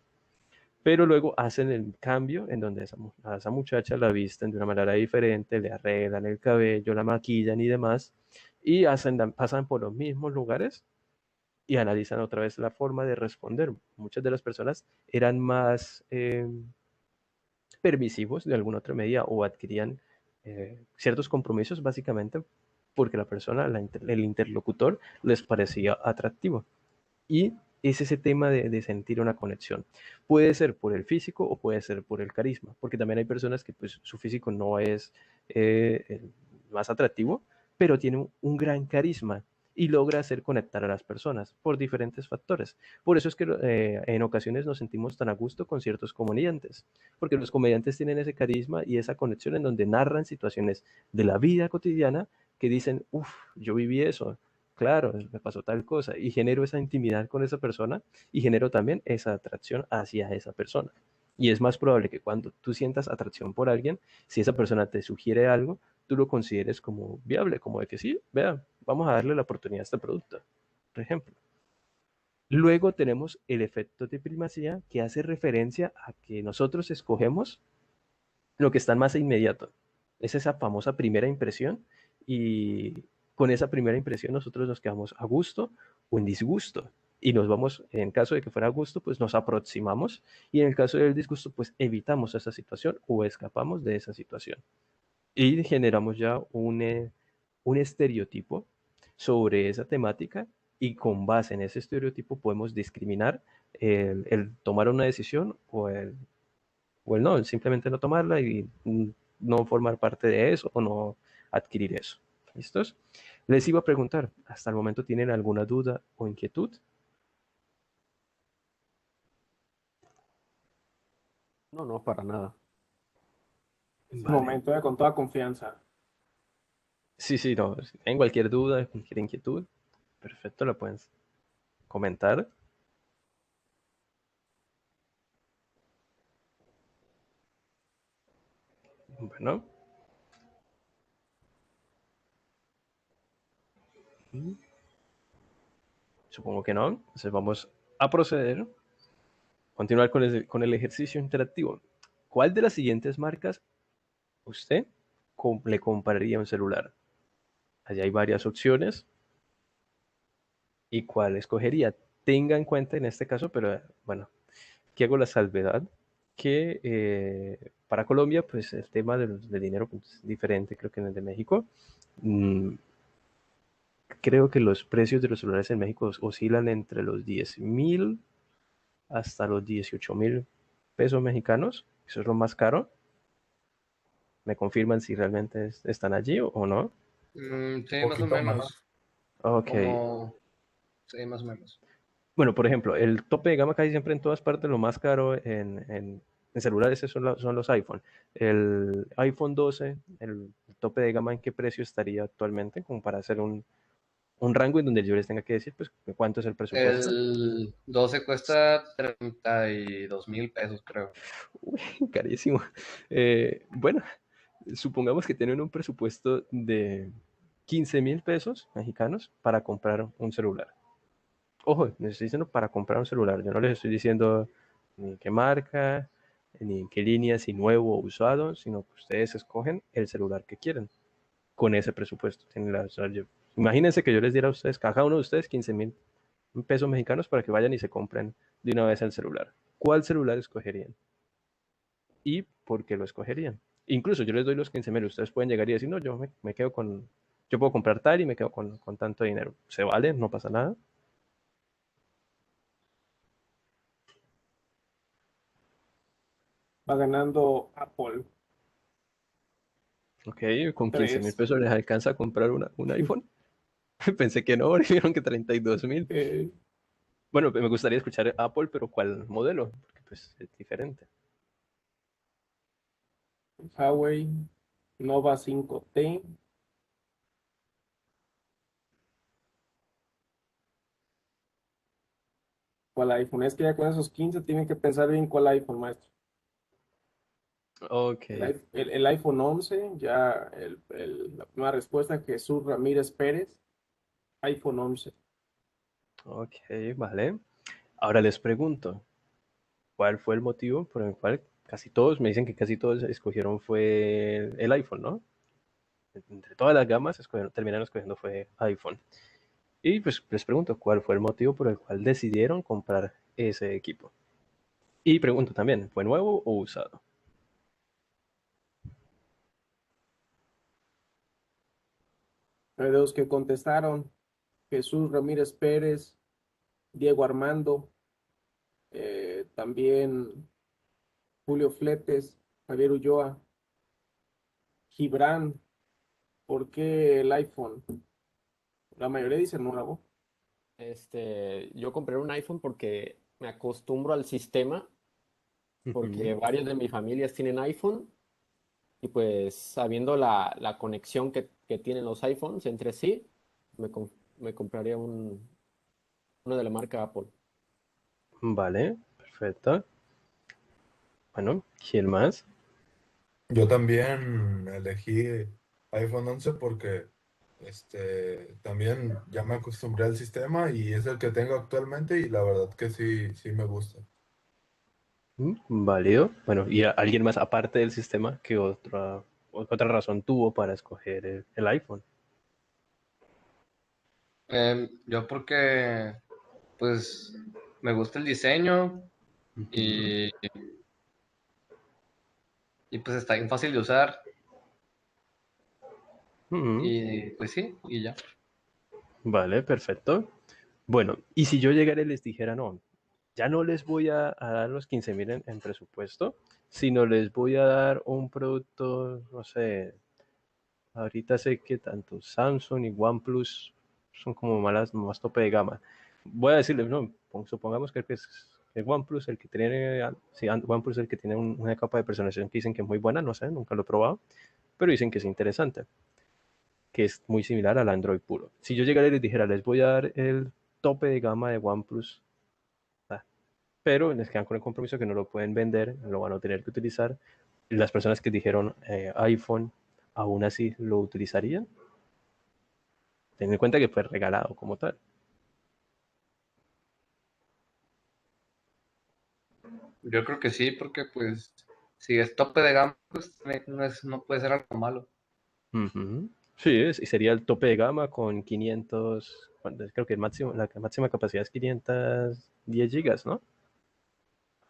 S1: Pero luego hacen el cambio en donde a esa muchacha la visten de una manera diferente, le arreglan el cabello, la maquillan y demás, y pasan por los mismos lugares y analizan otra vez la forma de responder. Muchas de las personas eran más permisivos de alguna otra medida o adquirían ciertos compromisos básicamente porque la persona, el interlocutor, les parecía atractivo. Y es ese tema de sentir una conexión. Puede ser por el físico o puede ser por el carisma, porque también hay personas que pues, su físico no es el más atractivo, pero tiene un gran carisma y logra hacer conectar a las personas por diferentes factores. Por eso es que en ocasiones nos sentimos tan a gusto con ciertos comediantes, porque los comediantes tienen ese carisma y esa conexión en donde narran situaciones de la vida cotidiana que dicen, uff, yo viví eso, claro, me pasó tal cosa, y genero esa intimidad con esa persona y genero también esa atracción hacia esa persona. Y es más probable que cuando tú sientas atracción por alguien, si esa persona te sugiere algo, tú lo consideres como viable, como de que sí, vea, vamos a darle la oportunidad a este producto, por ejemplo. Luego tenemos el efecto de primacía, que hace referencia a que nosotros escogemos lo que está más inmediato. Es esa famosa primera impresión y con esa primera impresión nosotros nos quedamos a gusto o en disgusto. y nos vamos, en caso de que fuera a gusto, pues nos aproximamos, y en el caso del disgusto, pues evitamos esa situación o escapamos de esa situación. Y generamos ya un estereotipo sobre esa temática, y con base en ese estereotipo podemos discriminar el tomar una decisión o el no, el simplemente no tomarla y no formar parte de eso o no adquirir eso. ¿Listos? Les iba a preguntar, ¿hasta el momento tienen alguna duda o inquietud?
S3: No, no, para nada.
S2: Es el
S1: Vale.
S2: momento, con toda confianza.
S1: Sí, sí, no. En cualquier duda, cualquier inquietud, perfecto, la pueden comentar. Bueno, supongo que no. Entonces vamos a proceder, continuar con el ejercicio interactivo. ¿Cuál de las siguientes marcas usted le compraría un celular? Allá hay varias opciones. ¿Y cuál escogería? Tenga en cuenta en este caso, pero bueno, que hago la salvedad que para Colombia, pues el tema del dinero pues, es diferente, creo que en el de México. Mm, Creo que los precios de los celulares en México oscilan entre los 10,000 hasta los 18,000 pesos mexicanos. Eso es lo más caro. ¿Me confirman si realmente están allí o no?
S4: Sí,
S5: Un
S4: más o
S5: poquito más.
S4: menos.
S1: Ok.
S4: Como, sí, más o menos.
S1: Bueno, por ejemplo, el tope de gama casi siempre en todas partes, lo más caro en celulares son los iPhone. El iPhone 12, el tope de gama, ¿en qué precio estaría actualmente? Como para hacer un rango en donde yo les tenga que decir, pues, cuánto es el presupuesto.
S4: El 12 cuesta 32,000 pesos, creo.
S1: Uy, carísimo. Bueno, supongamos que tienen un presupuesto de 15,000 pesos mexicanos para comprar un celular. Ojo, les estoy diciendo para comprar un celular. Yo no les estoy diciendo ni qué marca, ni en qué línea, si nuevo o usado, sino que ustedes escogen el celular que quieren con ese presupuesto. Imagínense que yo les diera a ustedes, cada uno de ustedes, 15,000 pesos mexicanos para que vayan y se compren de una vez el celular. ¿Cuál celular escogerían? ¿Y por qué lo escogerían? Incluso yo les doy los 15,000, ustedes pueden llegar y decir, no, me quedo con, yo puedo comprar tal y me quedo con tanto dinero. Se vale, no pasa nada.
S2: Va ganando Apple
S1: Ok, con 15,000
S2: 3.
S1: pesos les alcanza a comprar un iPhone. Pensé que no, dijeron que 32,000. Bueno, me gustaría escuchar Apple, pero ¿cuál modelo? Porque pues es diferente.
S2: Huawei Nova 5T. ¿Cuál iPhone? Es que ya con esos 15 tienen que pensar bien cuál iPhone, maestro.
S1: Ok,
S2: El iPhone 11, ya la primera respuesta, Jesús Ramírez Pérez, iPhone 11.
S1: ok, vale. Ahora les pregunto, ¿cuál fue el motivo por el cual casi todos, me dicen que casi todos escogieron fue el iPhone, ¿no? Entre todas las gamas terminaron escogiendo fue iPhone. Y pues les pregunto, ¿cuál fue el motivo por el cual decidieron comprar ese equipo? Y pregunto también, ¿fue nuevo o usado?
S2: Hay dos que contestaron, Jesús Ramírez Pérez, Diego Armando, también Julio Fletes, Javier Ulloa, Gibran. ¿Por qué el iPhone? La mayoría dicen nuevo.
S3: Yo compré un iPhone porque me acostumbro al sistema, porque varios de mis familias tienen iPhone y pues sabiendo la conexión que tienen los iPhones entre sí, me, com- me compraría uno de la marca Apple.
S1: Vale, perfecto. Bueno, ¿quién más?
S5: Yo también elegí iPhone 11 porque también ya me acostumbré al sistema y es el que tengo actualmente y la verdad que sí, sí me gusta.
S1: Válido. Bueno, ¿y alguien más aparte del sistema que otra razón tuvo para escoger el iPhone?
S4: Yo porque pues me gusta el diseño y pues está bien fácil de usar
S1: Ujú.
S4: y pues sí, y ya.
S1: Vale, perfecto. Bueno, y si yo llegara y les dijera, no, ya no les voy a dar los 15.000 en presupuesto, sino les voy a dar un producto, no sé, ahorita sé que tanto Samsung y OnePlus son como más tope de gama. Voy a decirles, no, supongamos que es OnePlus el que tiene, sí, OnePlus el que tiene una capa de personalización que dicen que es muy buena, no sé, nunca lo he probado, pero dicen que es interesante, que es muy similar al Android puro. Si yo llegara y les dijera, les voy a dar el tope de gama de OnePlus, pero les quedan con el compromiso que no lo pueden vender, lo van a tener que utilizar. Las personas que dijeron iPhone, aún así lo utilizarían. Ten en cuenta que fue regalado como tal.
S4: Yo creo que sí, porque pues si es tope de gama, pues no puede ser algo malo.
S1: Ujú. Sí, y sería el tope de gama con 500, creo que la máxima capacidad es 510 gigas, ¿no?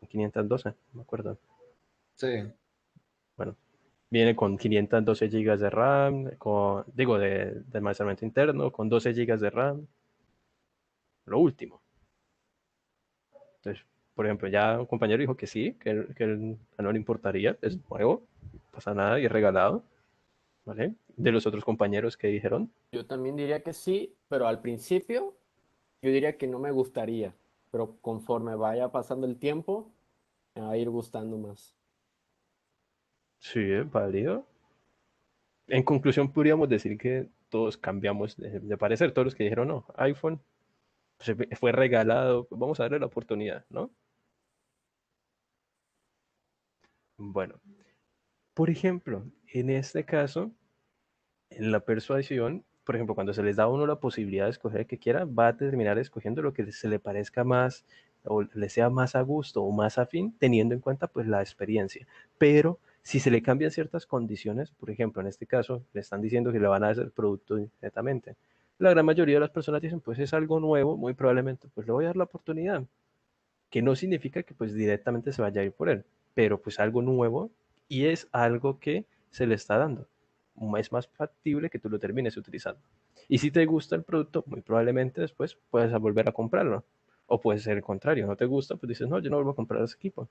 S1: 512, no me acuerdo.
S4: Sí,
S1: Bueno, viene con 512 gigas de RAM, digo, de almacenamiento interno, con 12 gigas de RAM, lo último. Entonces, por ejemplo, ya un compañero dijo que sí, que él no le importaría, es nuevo, no pasa nada y es regalado, ¿vale? De los otros compañeros que dijeron,
S3: Yo también diría que sí, pero al principio yo diría que no me gustaría, pero conforme vaya pasando el tiempo, me va a ir gustando más.
S1: sí, es válido. En conclusión, podríamos decir que todos cambiamos de parecer, todos los que dijeron no, iPhone fue regalado, pues vamos a darle la oportunidad, ¿no? Bueno, por ejemplo, en este caso, en la persuasión, por ejemplo, cuando se les da a uno la posibilidad de escoger el que quiera, va a terminar escogiendo lo que se le parezca más o le sea más a gusto o más afín, teniendo en cuenta pues la experiencia. Pero si se le cambian ciertas condiciones, por ejemplo, en este caso, le están diciendo que le van a hacer el producto directamente. La gran mayoría de las personas dicen, pues es algo nuevo, muy probablemente, pues le voy a dar la oportunidad, que no significa que pues directamente se vaya a ir por él, pero pues algo nuevo y es algo que se le está dando. Es más factible que tú lo termines utilizando. Y si te gusta el producto, muy probablemente después puedes volver a comprarlo. O puede ser el contrario, no te gusta, pues dices, no, yo no vuelvo a comprar ese equipo.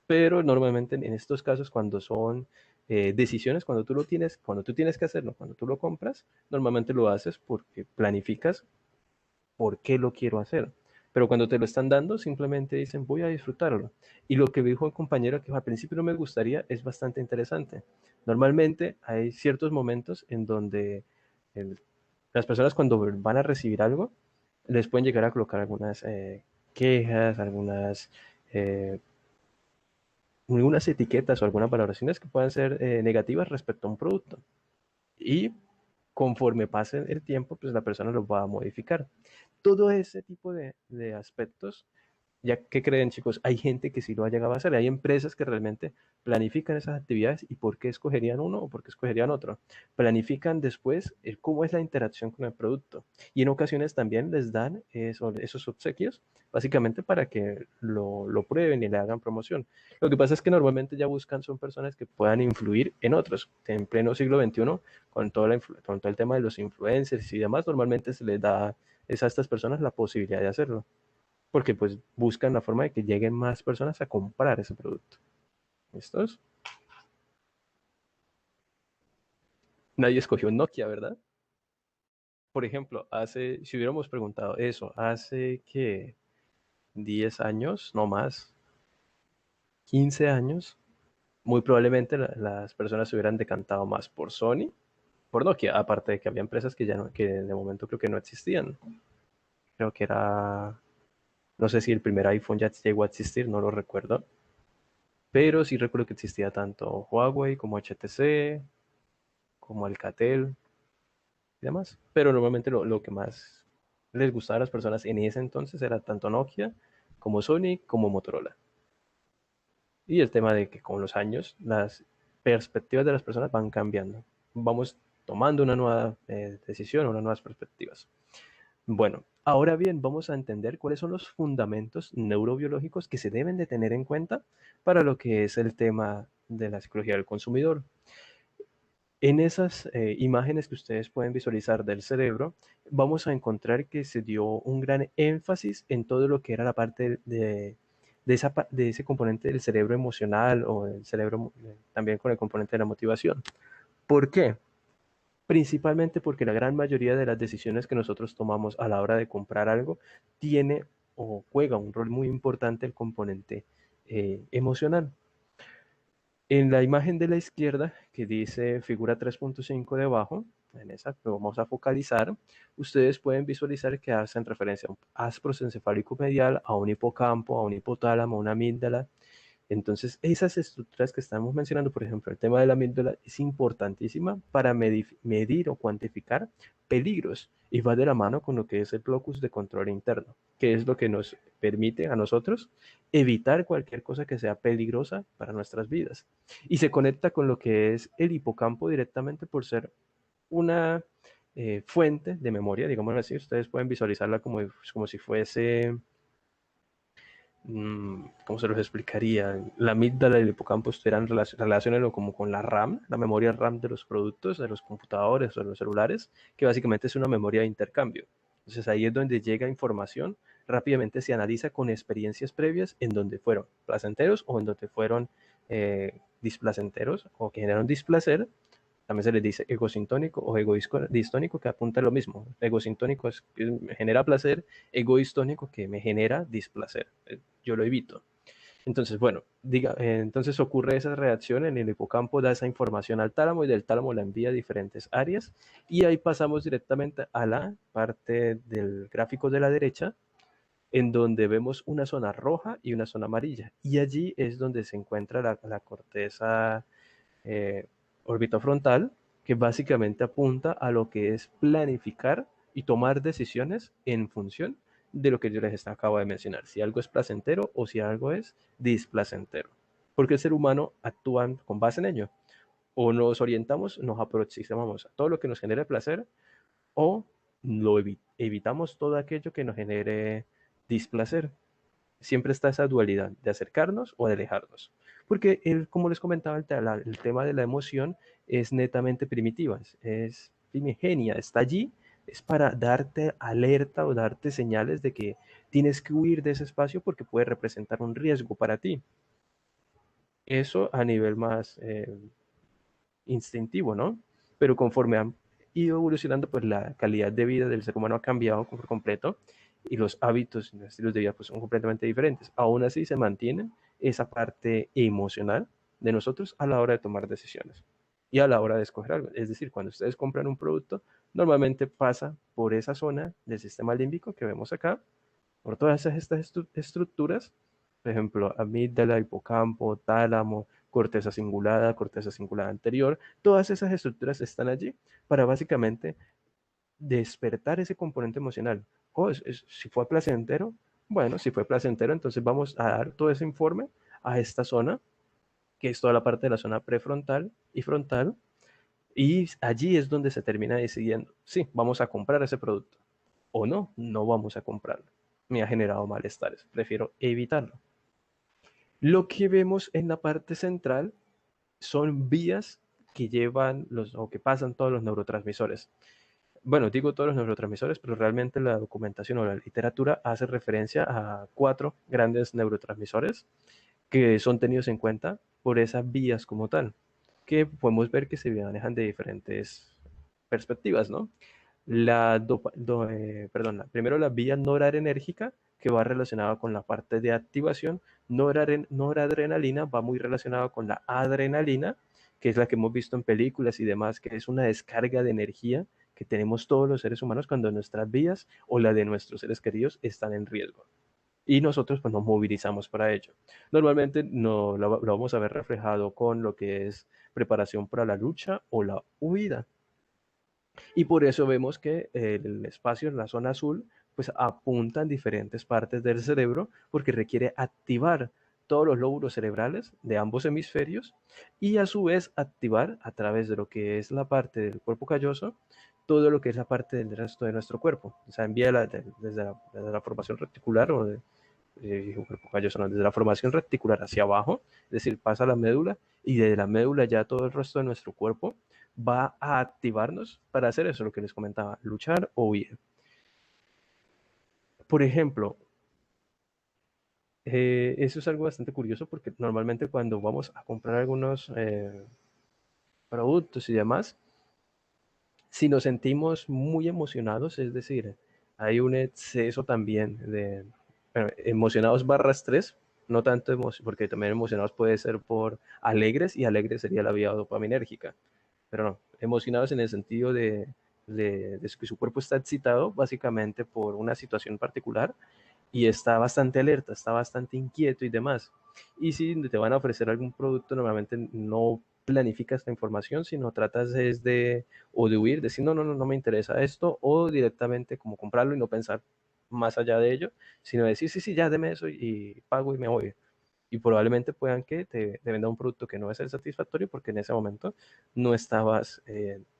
S1: Pero normalmente en estos casos, cuando son decisiones, cuando tú tienes que hacerlo, cuando tú lo compras, normalmente lo haces porque planificas por qué lo quiero hacer. Pero cuando te lo están dando, simplemente dicen, voy a disfrutarlo. Y lo que dijo el compañero, que al principio no me gustaría, es bastante interesante. Normalmente hay ciertos momentos en donde el, las personas cuando van a recibir algo, les pueden llegar a colocar algunas quejas, eh, algunas etiquetas o algunas valoraciones que puedan ser negativas respecto a un producto. Y conforme pase el tiempo, pues la persona lo va a modificar. Todo ese tipo de aspectos, ya que creen chicos, hay gente que sí lo ha llegado a hacer, hay empresas que realmente planifican esas actividades y por qué escogerían uno o por qué escogerían otro. Planifican después cómo es la interacción con el producto y en ocasiones también les dan esos obsequios básicamente para que lo prueben y le hagan promoción. Lo que pasa es que normalmente ya buscan son personas que puedan influir en otros. En pleno siglo XXI, con todo el tema de los influencers y demás, normalmente se les da a estas personas la posibilidad de hacerlo porque pues buscan la forma de que lleguen más personas a comprar ese producto. ¿Listos? Nadie escogió Nokia, ¿verdad? Por ejemplo, si hubiéramos preguntado eso hace que 10 años, no más, 15 años, muy probablemente las personas se hubieran decantado más por Sony, por Nokia, aparte de que había empresas que ya no, que de momento creo que no existían. Creo que era, no sé si el primer iPhone ya llegó a existir, no lo recuerdo, pero sí recuerdo que existía tanto Huawei como HTC, como Alcatel y demás. Pero normalmente lo que más les gustaba a las personas en ese entonces era tanto Nokia como Sony como Motorola. Y el tema de que con los años las perspectivas de las personas van cambiando. Vamos tomando una nueva decisión, unas nuevas perspectivas. Bueno, Ahora bien, vamos a entender cuáles son los fundamentos neurobiológicos que se deben de tener en cuenta para lo que es el tema de la psicología del consumidor. En esas imágenes que ustedes pueden visualizar del cerebro, vamos a encontrar que se dio un gran énfasis en todo lo que era la parte de ese componente del cerebro emocional o el cerebro también con el componente de la motivación. ¿Por qué? Principalmente porque la gran mayoría de las decisiones que nosotros tomamos a la hora de comprar algo tiene o juega un rol muy importante el componente emocional. En la imagen de la izquierda, que dice figura 3.5 debajo, en esa que vamos a focalizar, ustedes pueden visualizar que hacen referencia a un áspero encefálico medial, a un hipocampo, a un hipotálamo, a una amígdala. Entonces, esas estructuras que estamos mencionando, por ejemplo, el tema de la amígdala es importantísima para medir o cuantificar peligros y va de la mano con lo que es el locus de control interno, que es lo que nos permite a nosotros evitar cualquier cosa que sea peligrosa para nuestras vidas. Y se conecta con lo que es el hipocampo directamente por ser una fuente de memoria, digamos así. Ustedes pueden visualizarla como si fuese ¿cómo se los explicaría? La amígdala y el hipocampo estuvieran relacionados como con la RAM, la memoria RAM de los productos, de los computadores o de los celulares, que básicamente es una memoria de intercambio. Entonces ahí es donde llega información, rápidamente se analiza con experiencias previas en donde fueron placenteros o en donde fueron displacenteros o que generaron displacer. También se les dice egosintónico o egodistónico, que apunta a lo mismo. Egosintónico es que me genera placer, egoistónico que me genera displacer. Yo lo evito. Entonces, bueno, entonces ocurre esa reacción en el hipocampo, da esa información al tálamo y del tálamo la envía a diferentes áreas y ahí pasamos directamente a la parte del gráfico de la derecha en donde vemos una zona roja y una zona amarilla y allí es donde se encuentra la corteza orbitofrontal, que básicamente apunta a lo que es planificar y tomar decisiones en función de lo que yo les acabo de mencionar, si algo es placentero o si algo es displacentero. Porque el ser humano actúa con base en ello. O nos orientamos, nos aproximamos a todo lo que nos genere placer o lo evitamos todo aquello que nos genere displacer. Siempre está esa dualidad de acercarnos o de alejarnos. Porque, como les comentaba, el tema de la emoción es netamente primitiva, es primigenia, está allí, es para darte alerta o darte señales de que tienes que huir de ese espacio porque puede representar un riesgo para ti. Eso a nivel más instintivo, ¿no? Pero conforme han ido evolucionando, pues la calidad de vida del ser humano ha cambiado por completo y los hábitos y los estilos de vida pues son completamente diferentes. Aún así se mantienen esa parte emocional de nosotros a la hora de tomar decisiones y a la hora de escoger algo. Es decir, cuando ustedes compran un producto, normalmente pasa por esa zona del sistema límbico que vemos acá, por todas estas estructuras, por ejemplo, amígdala, hipocampo, tálamo, corteza cingulada anterior, todas esas estructuras están allí para básicamente despertar ese componente emocional. Si fue placentero, bueno, si fue placentero, entonces vamos a dar todo ese informe a esta zona, que es toda la parte de la zona prefrontal y frontal, y allí es donde se termina decidiendo, sí, vamos a comprar ese producto, o no, no vamos a comprarlo. Me ha generado malestares, prefiero evitarlo. Lo que vemos en la parte central son vías que llevan o que pasan todos los neurotransmisores. Bueno, digo todos los neurotransmisores, pero realmente la documentación o la literatura hace referencia a 4 grandes neurotransmisores que son tenidos en cuenta por esas vías como tal, que podemos ver que se manejan de diferentes perspectivas, ¿no? Primero la vía noradrenérgica, que va relacionada con la parte de activación. Noradrenalina va muy relacionada con la adrenalina, que es la que hemos visto en películas y demás, que es una descarga de energía que tenemos todos los seres humanos cuando nuestras vías o la de nuestros seres queridos están en riesgo. Y nosotros pues nos movilizamos para ello. Normalmente no, lo vamos a ver reflejado con lo que es preparación para la lucha o la huida. Y por eso vemos que el espacio en la zona azul pues apunta en diferentes partes del cerebro porque requiere activar todos los lóbulos cerebrales de ambos hemisferios y a su vez activar a través de lo que es la parte del cuerpo calloso todo lo que es la parte del resto de nuestro cuerpo. O sea, envía desde la formación reticular o desde la formación reticular hacia abajo, es decir, pasa a la médula y de la médula ya todo el resto de nuestro cuerpo va a activarnos para hacer eso, lo que les comentaba, luchar o huir. Por ejemplo, eso es algo bastante curioso porque normalmente cuando vamos a comprar algunos productos y demás, si nos sentimos muy emocionados, es decir, hay un exceso también de emocionados barra estrés, no tanto porque también emocionados puede ser por alegres y alegres sería la vía dopaminérgica, pero no, emocionados en el sentido de que su cuerpo está excitado básicamente por una situación particular y está bastante alerta, está bastante inquieto y demás. Y si te van a ofrecer algún producto, normalmente no planificas la información, sino tratas es o de huir, decir, no me interesa esto, o directamente como comprarlo y no pensar más allá de ello, sino decir, sí, ya deme eso y pago y me voy. Y probablemente puedan que te venda un producto que no es el satisfactorio porque en ese momento no estabas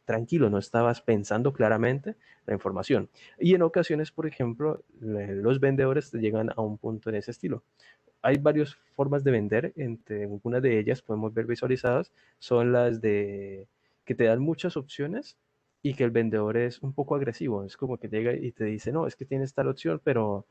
S1: tranquilo, no estabas pensando claramente la información. Y en ocasiones, por ejemplo, los vendedores te llegan a un punto de ese estilo. Hay varias formas de vender, entre algunas de ellas podemos ver visualizadas, son las de que te dan muchas opciones y que el vendedor es un poco agresivo, es como que llega y te dice, no, es que tienes tal opción, pero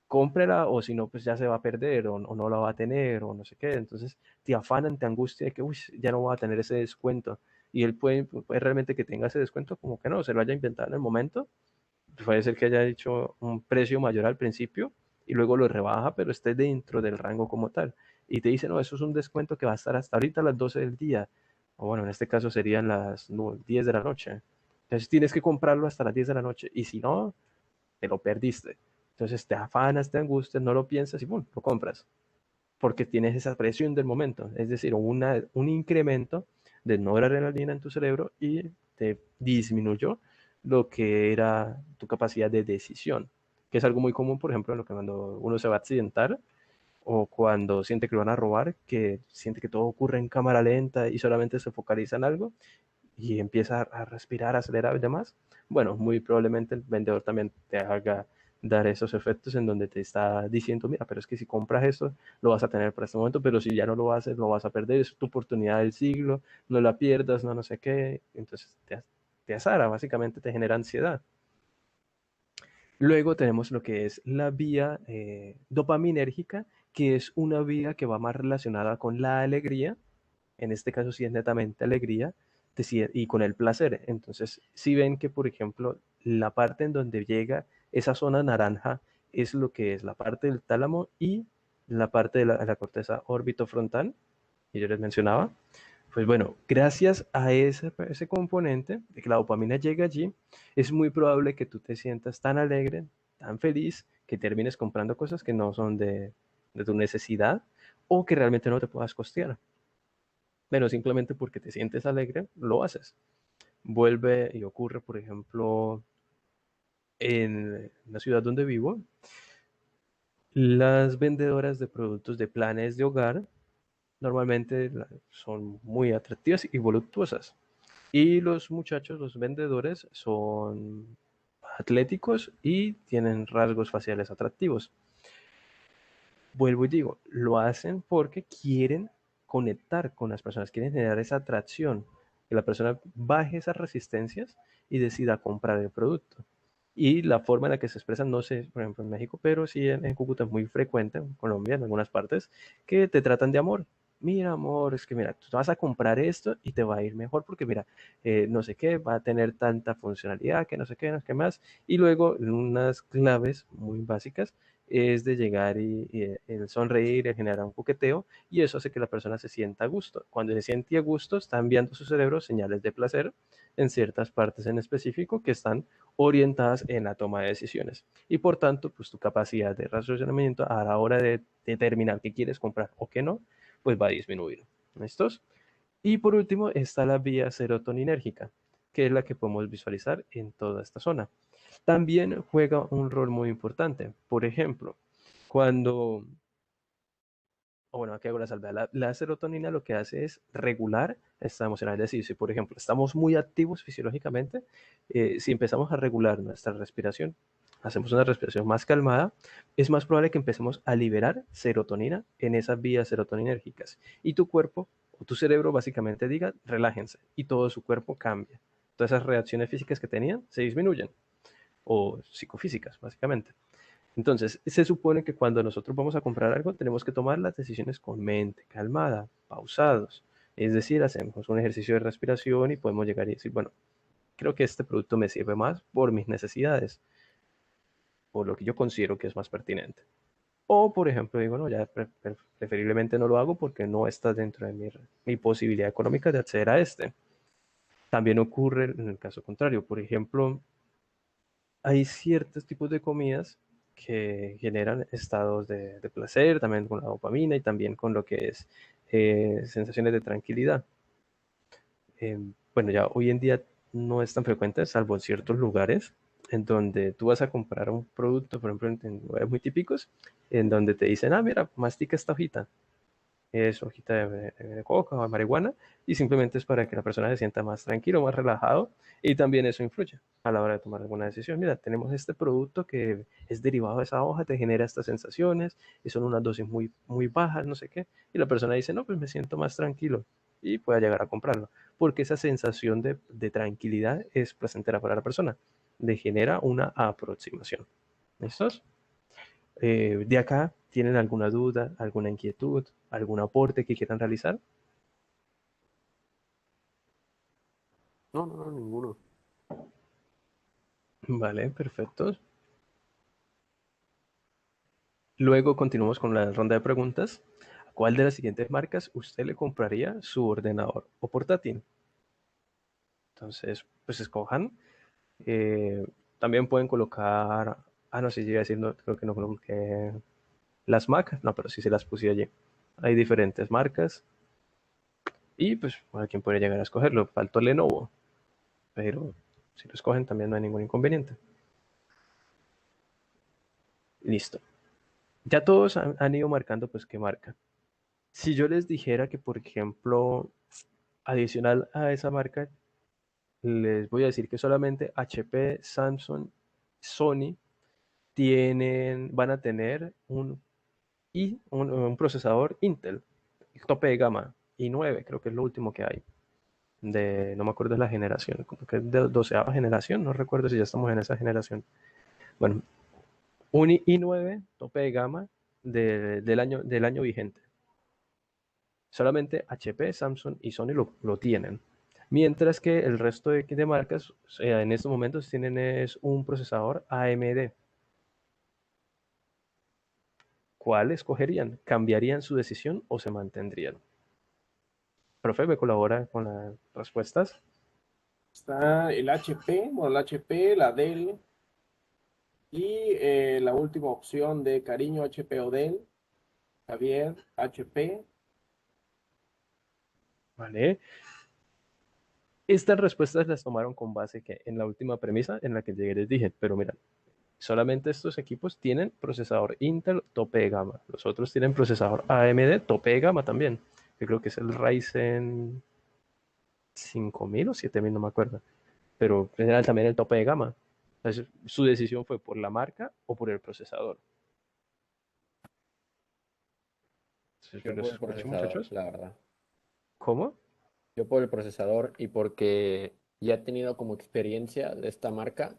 S1: cómprela o si no, pues ya se va a perder o no la va a tener o no sé qué. Entonces te afanan, te angustia de que, uy, ya no va a tener ese descuento. Y él puede realmente que tenga ese descuento, como que no, se lo haya inventado en el momento. Puede ser que haya dicho un precio mayor al principio y luego lo rebaja, pero esté dentro del rango como tal. Y te dice, no, eso es un descuento que va a estar hasta ahorita a las 12 del día. O bueno, en este caso serían las 10 de la noche. Entonces tienes que comprarlo hasta las 10 de la noche. Y si no, te lo perdiste. Entonces te afanas, te angustias, no lo piensas y ¡pum!, lo compras. Porque tienes esa presión del momento, es decir, un incremento de noradrenalina en tu cerebro y te disminuyó lo que era tu capacidad de decisión, que es algo muy común, por ejemplo, en lo que cuando uno se va a accidentar o cuando siente que lo van a robar, que siente que todo ocurre en cámara lenta y solamente se focaliza en algo y empieza a respirar, a acelerar y demás, bueno, muy probablemente el vendedor también te haga dar esos efectos en donde te está diciendo, mira, pero es que si compras esto, lo vas a tener para este momento, pero si ya no lo haces, lo vas a perder, es tu oportunidad del siglo, no la pierdas, no sé qué, entonces te azara, básicamente te genera ansiedad. Luego tenemos lo que es la vía dopaminérgica, que es una vía que va más relacionada con la alegría, en este caso sí es netamente alegría, y con el placer. Entonces, si ven que, por ejemplo, la parte en donde llega esa zona naranja es lo que es la parte del tálamo y la parte de la corteza orbitofrontal, que yo les mencionaba. Pues bueno, gracias a ese componente de que la dopamina llega allí, es muy probable que tú te sientas tan alegre, tan feliz, que termines comprando cosas que no son de tu necesidad o que realmente no te puedas costear. Pero simplemente porque te sientes alegre, lo haces. Vuelve y ocurre, por ejemplo, en la ciudad donde vivo, las vendedoras de productos de planes de hogar normalmente son muy atractivas y voluptuosas. Y los muchachos, los vendedores, son atléticos y tienen rasgos faciales atractivos. Vuelvo y digo, lo hacen porque quieren conectar con las personas, quieren generar esa atracción, que la persona baje esas resistencias y decida comprar el producto. Y la forma en la que se expresan, no sé, por ejemplo en México, pero sí en Cúcuta es muy frecuente, en Colombia, en algunas partes, que te tratan de amor. Mira, amor, es que mira, tú vas a comprar esto y te va a ir mejor porque mira, no sé qué, va a tener tanta funcionalidad, que no sé qué, no sé qué más. Y luego unas claves muy básicas es de llegar y el sonreír, el generar un coqueteo, y eso hace que la persona se sienta a gusto. Cuando se siente a gusto, está enviando a su cerebro señales de placer en ciertas partes en específico que están orientadas en la toma de decisiones. Y por tanto, pues tu capacidad de razonamiento a la hora de determinar qué quieres comprar o qué no, pues va a disminuir. ¿Listos? Y por último está la vía serotoninérgica, que es la que podemos visualizar en toda esta zona. También juega un rol muy importante. Por ejemplo, cuando o bueno, aquí hago la salvedad, la serotonina lo que hace es regular el estado emocional. Es decir, si por ejemplo estamos muy activos fisiológicamente, si empezamos a regular nuestra respiración, hacemos una respiración más calmada, es más probable que empecemos a liberar serotonina en esas vías serotoninérgicas. Y tu cuerpo o tu cerebro básicamente diga, relájense, y todo su cuerpo cambia. Todas esas reacciones físicas que tenían se disminuyen, o psicofísicas, básicamente. Entonces, se supone que cuando nosotros vamos a comprar algo, tenemos que tomar las decisiones con mente calmada, pausados. Es decir, hacemos un ejercicio de respiración y podemos llegar y decir, bueno, creo que este producto me sirve más por mis necesidades, por lo que yo considero que es más pertinente. O, por ejemplo, digo, no, ya preferiblemente no lo hago porque no está dentro de mi posibilidad económica de acceder a este. También ocurre en el caso contrario. Por ejemplo, hay ciertos tipos de comidas que generan estados de placer, también con la dopamina y también con lo que es sensaciones de tranquilidad. Bueno, ya hoy en día no es tan frecuente, salvo en ciertos lugares, en donde tú vas a comprar un producto, por ejemplo, en lugares muy típicos, en donde te dicen, ah, mira, mastica esta hojita. Es hojita de coca o de marihuana, y simplemente es para que la persona se sienta más tranquilo, más relajado, y también eso influye a la hora de tomar alguna decisión. Mira, tenemos este producto que es derivado de esa hoja, te genera estas sensaciones, y son unas dosis muy, muy bajas, no sé qué, y la persona dice, no, pues me siento más tranquilo, y puede llegar a comprarlo, porque esa sensación de tranquilidad es placentera para la persona, le genera una aproximación. ¿Listos? De acá, ¿tienen alguna duda, alguna inquietud, algún aporte que quieran realizar?
S3: No, no, no, ninguno.
S1: Vale, perfecto. Luego continuamos con la ronda de preguntas. ¿A cuál de las siguientes marcas usted le compraría su ordenador o portátil? Entonces, pues escojan. También pueden colocar, no sé si iba a decir, no, creo que no coloqué las Mac, no, pero sí se las puse allí. Hay diferentes marcas y pues a quien puede llegar a escogerlo. Faltó Lenovo, pero si lo escogen también no hay ningún inconveniente. Listo. Ya todos han ido marcando pues qué marca. Si yo les dijera que, por ejemplo, adicional a esa marca, les voy a decir que solamente HP, Samsung, Sony van a tener un procesador Intel, tope de gama, i9, creo que es lo último que hay. No me acuerdo de la generación, como que es de 12ª generación, no recuerdo si ya estamos en esa generación. Bueno, un i9 tope de gama del año vigente. Solamente HP, Samsung y Sony lo tienen. Mientras que el resto de marcas en estos momentos tienen es un procesador AMD. ¿Cuál escogerían? ¿Cambiarían su decisión o se mantendrían? Profe, ¿me colabora con las respuestas?
S2: Está el HP, bueno, el HP, la Dell y la última opción de cariño HP o Dell, Javier, HP.
S1: Vale. Estas respuestas las tomaron con base que en la última premisa en la que llegué les dije, pero mira, solamente estos equipos tienen procesador Intel tope de gama. Los otros tienen procesador AMD tope de gama también. Yo creo que es el Ryzen 5000 o 7000, no me acuerdo. Pero era también el tope de gama. Entonces, su decisión fue por la marca o por el procesador. Entonces, yo
S3: Yo
S1: los
S3: por el
S1: escucho,
S3: procesador,
S1: muchachos.
S3: la verdad.
S1: ¿Cómo?
S3: Yo por el procesador y porque ya he tenido como experiencia de esta marca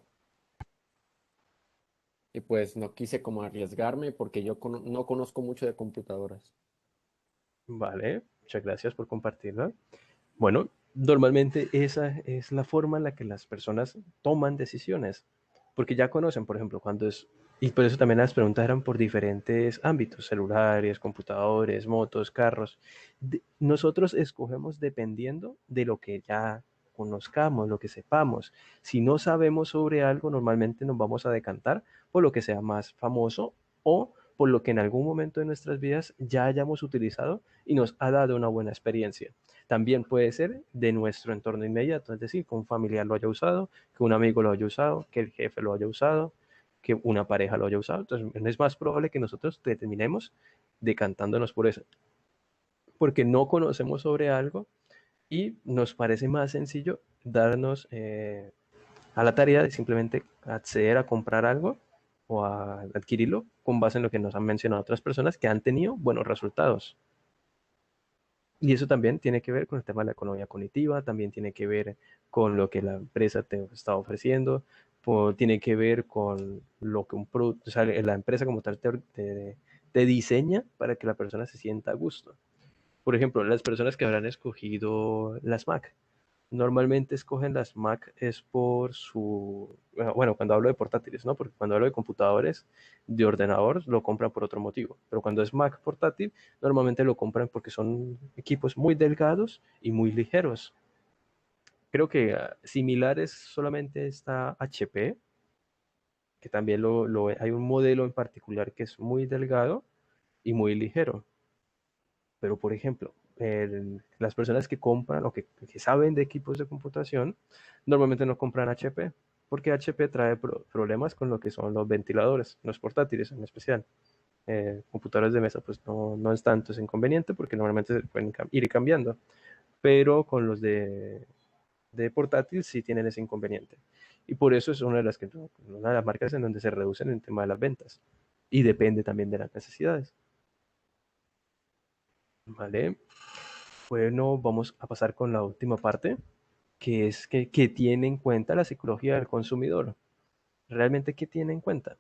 S3: y pues no quise como arriesgarme porque yo no conozco mucho de computadoras.
S1: Vale, muchas gracias por compartirla. Bueno, normalmente esa es la forma en la que las personas toman decisiones, porque ya conocen, por ejemplo, y por eso también las preguntas eran por diferentes ámbitos, celulares, computadores, motos, carros. Nosotros escogemos dependiendo de lo que ya conozcamos, lo que sepamos. Si no sabemos sobre algo, normalmente nos vamos a decantar por lo que sea más famoso o por lo que en algún momento de nuestras vidas ya hayamos utilizado y nos ha dado una buena experiencia. También puede ser de nuestro entorno inmediato, es decir, que un familiar lo haya usado, que un amigo lo haya usado, que el jefe lo haya usado, que una pareja lo haya usado. Entonces es más probable que nosotros terminemos decantándonos por eso, porque no conocemos sobre algo y nos parece más sencillo darnos a la tarea de simplemente acceder a comprar algo o a adquirirlo con base en lo que nos han mencionado otras personas que han tenido buenos resultados. Y eso también tiene que ver con el tema de la economía cognitiva, también tiene que ver con lo que la empresa te está ofreciendo, tiene que ver con lo que un producto, o sea, la empresa como tal te diseña para que la persona se sienta a gusto. Por ejemplo, las personas que habrán escogido las Mac, normalmente escogen las Mac es por su, bueno, cuando hablo de portátiles, ¿no? Porque cuando hablo de computadores, de ordenador, lo compran por otro motivo. Pero cuando es Mac portátil, normalmente lo compran porque son equipos muy delgados y muy ligeros. Creo que similares solamente está HP, que también hay un modelo en particular que es muy delgado y muy ligero. Pero, por ejemplo, las personas que compran o que saben de equipos de computación, normalmente no compran HP, porque HP trae problemas con lo que son los ventiladores, los portátiles en especial. Computadores de mesa, pues no es tanto ese inconveniente, porque normalmente se pueden ir cambiando, pero con los de portátil sí tienen ese inconveniente. Y por eso es una de las marcas en donde se reducen el tema de las ventas. Y depende también de las necesidades. ¿Vale? Bueno, vamos a pasar con la última parte, que es que tiene en cuenta la psicología del consumidor. ¿Realmente qué tiene en cuenta?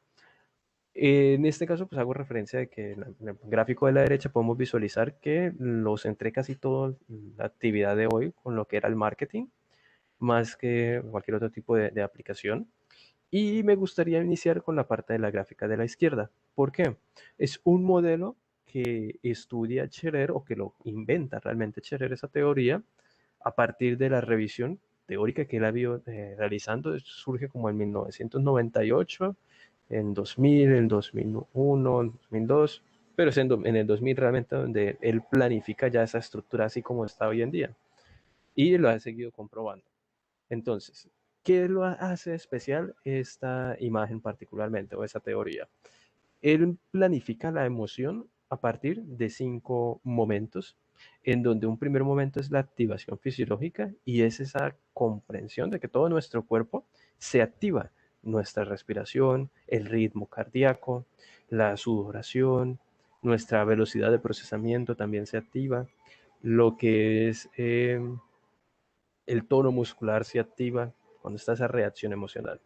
S1: En este caso, pues hago referencia de que en el gráfico de la derecha podemos visualizar que lo centré casi toda la actividad de hoy con lo que era el marketing, más que cualquier otro tipo de aplicación. Y me gustaría iniciar con la parte de la gráfica de la izquierda. ¿Por qué? Es un modelo que estudia Scherer o que lo inventa realmente Scherer esa teoría a partir de la revisión teórica que él había realizando. Surge como en 1998, en 2000, en 2001, en 2002, pero es en el 2000 realmente donde él planifica ya esa estructura así como está hoy en día y lo ha seguido comprobando. Entonces, ¿qué lo hace especial esta imagen particularmente o esa teoría? Él planifica la emoción a partir de 5 momentos, en donde un primer momento es la activación fisiológica y es esa comprensión de que todo nuestro cuerpo se activa, nuestra respiración, el ritmo cardíaco, la sudoración, nuestra velocidad de procesamiento también se activa, lo que es el tono muscular se activa cuando está esa reacción emocional.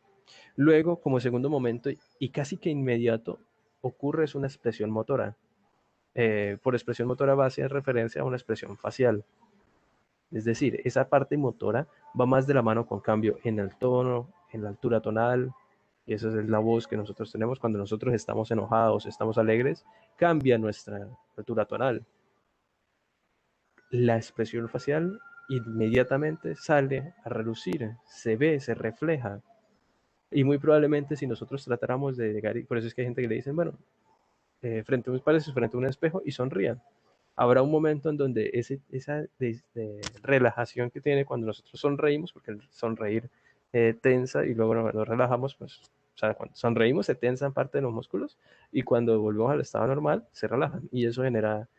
S1: Luego, como segundo momento y casi que inmediato, ocurre es una expresión motora. Por expresión motora va a hacer referencia a una expresión facial. Es decir, esa parte motora va más de la mano con cambio en el tono, en la altura tonal, y esa es la voz que nosotros tenemos cuando nosotros estamos enojados, estamos alegres, cambia nuestra altura tonal. La expresión facial inmediatamente sale a relucir, se ve, se refleja. Y muy probablemente si nosotros tratáramos de llegar, y por eso es que hay gente que le dicen, bueno, frente a un espejo, frente a un espejo y sonrían. Habrá un momento en donde esa de relajación que tiene cuando nosotros sonreímos, porque el sonreír tensa y luego nos relajamos, pues, o sea, cuando sonreímos se tensan parte de los músculos y cuando volvemos al estado normal se relajan y eso genera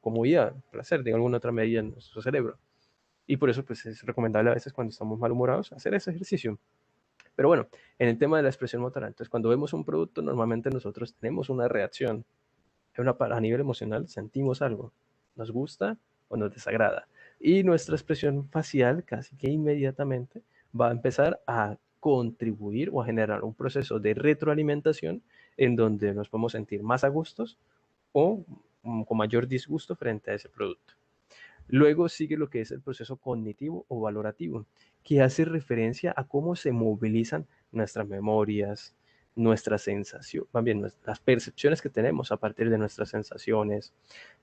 S1: comodidad, placer, de alguna otra medida en nuestro cerebro. Y por eso pues, es recomendable a veces cuando estamos malhumorados hacer ese ejercicio. Pero bueno, en el tema de la expresión motora, entonces cuando vemos un producto, normalmente nosotros tenemos una reacción. A nivel emocional sentimos algo, nos gusta o nos desagrada. Y nuestra expresión facial casi que inmediatamente va a empezar a contribuir o a generar un proceso de retroalimentación en donde nos podemos sentir más a gustos o con mayor disgusto frente a ese producto. Luego sigue lo que es el proceso cognitivo o valorativo, que hace referencia a cómo se movilizan nuestras memorias, nuestras sensaciones, también las percepciones que tenemos a partir de nuestras sensaciones,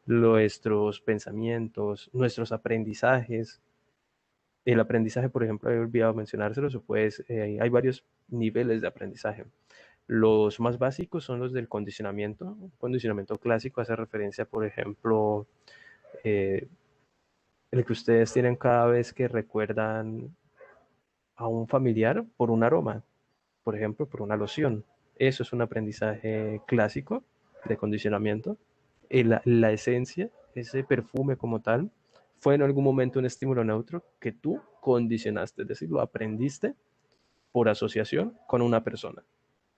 S1: nuestros pensamientos, nuestros aprendizajes. El aprendizaje, por ejemplo, he olvidado mencionárselo, pues, hay varios niveles de aprendizaje. Los más básicos son los del condicionamiento. Un condicionamiento clásico hace referencia, por ejemplo, eh, el que ustedes tienen cada vez que recuerdan a un familiar por un aroma. por ejemplo, por una loción. Eso es un aprendizaje clásico de condicionamiento. La esencia, ese perfume como tal, fue en algún momento un estímulo neutro que tú condicionaste, es decir, lo aprendiste por asociación con una persona.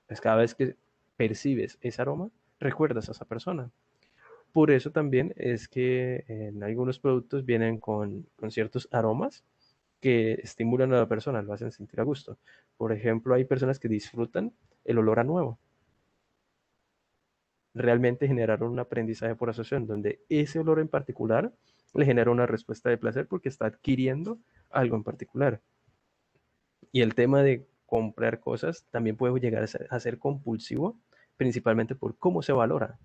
S1: Pues cada vez que percibes ese aroma, recuerdas a esa persona. Por eso también es que en algunos productos vienen con ciertos aromas que estimulan a la persona, lo hacen sentir a gusto. Por ejemplo, hay personas que disfrutan el olor a nuevo. Realmente generaron un aprendizaje por asociación, donde ese olor en particular le genera una respuesta de placer porque está adquiriendo algo en particular. Y el tema de comprar cosas también puede llegar a ser compulsivo, principalmente por cómo se valora,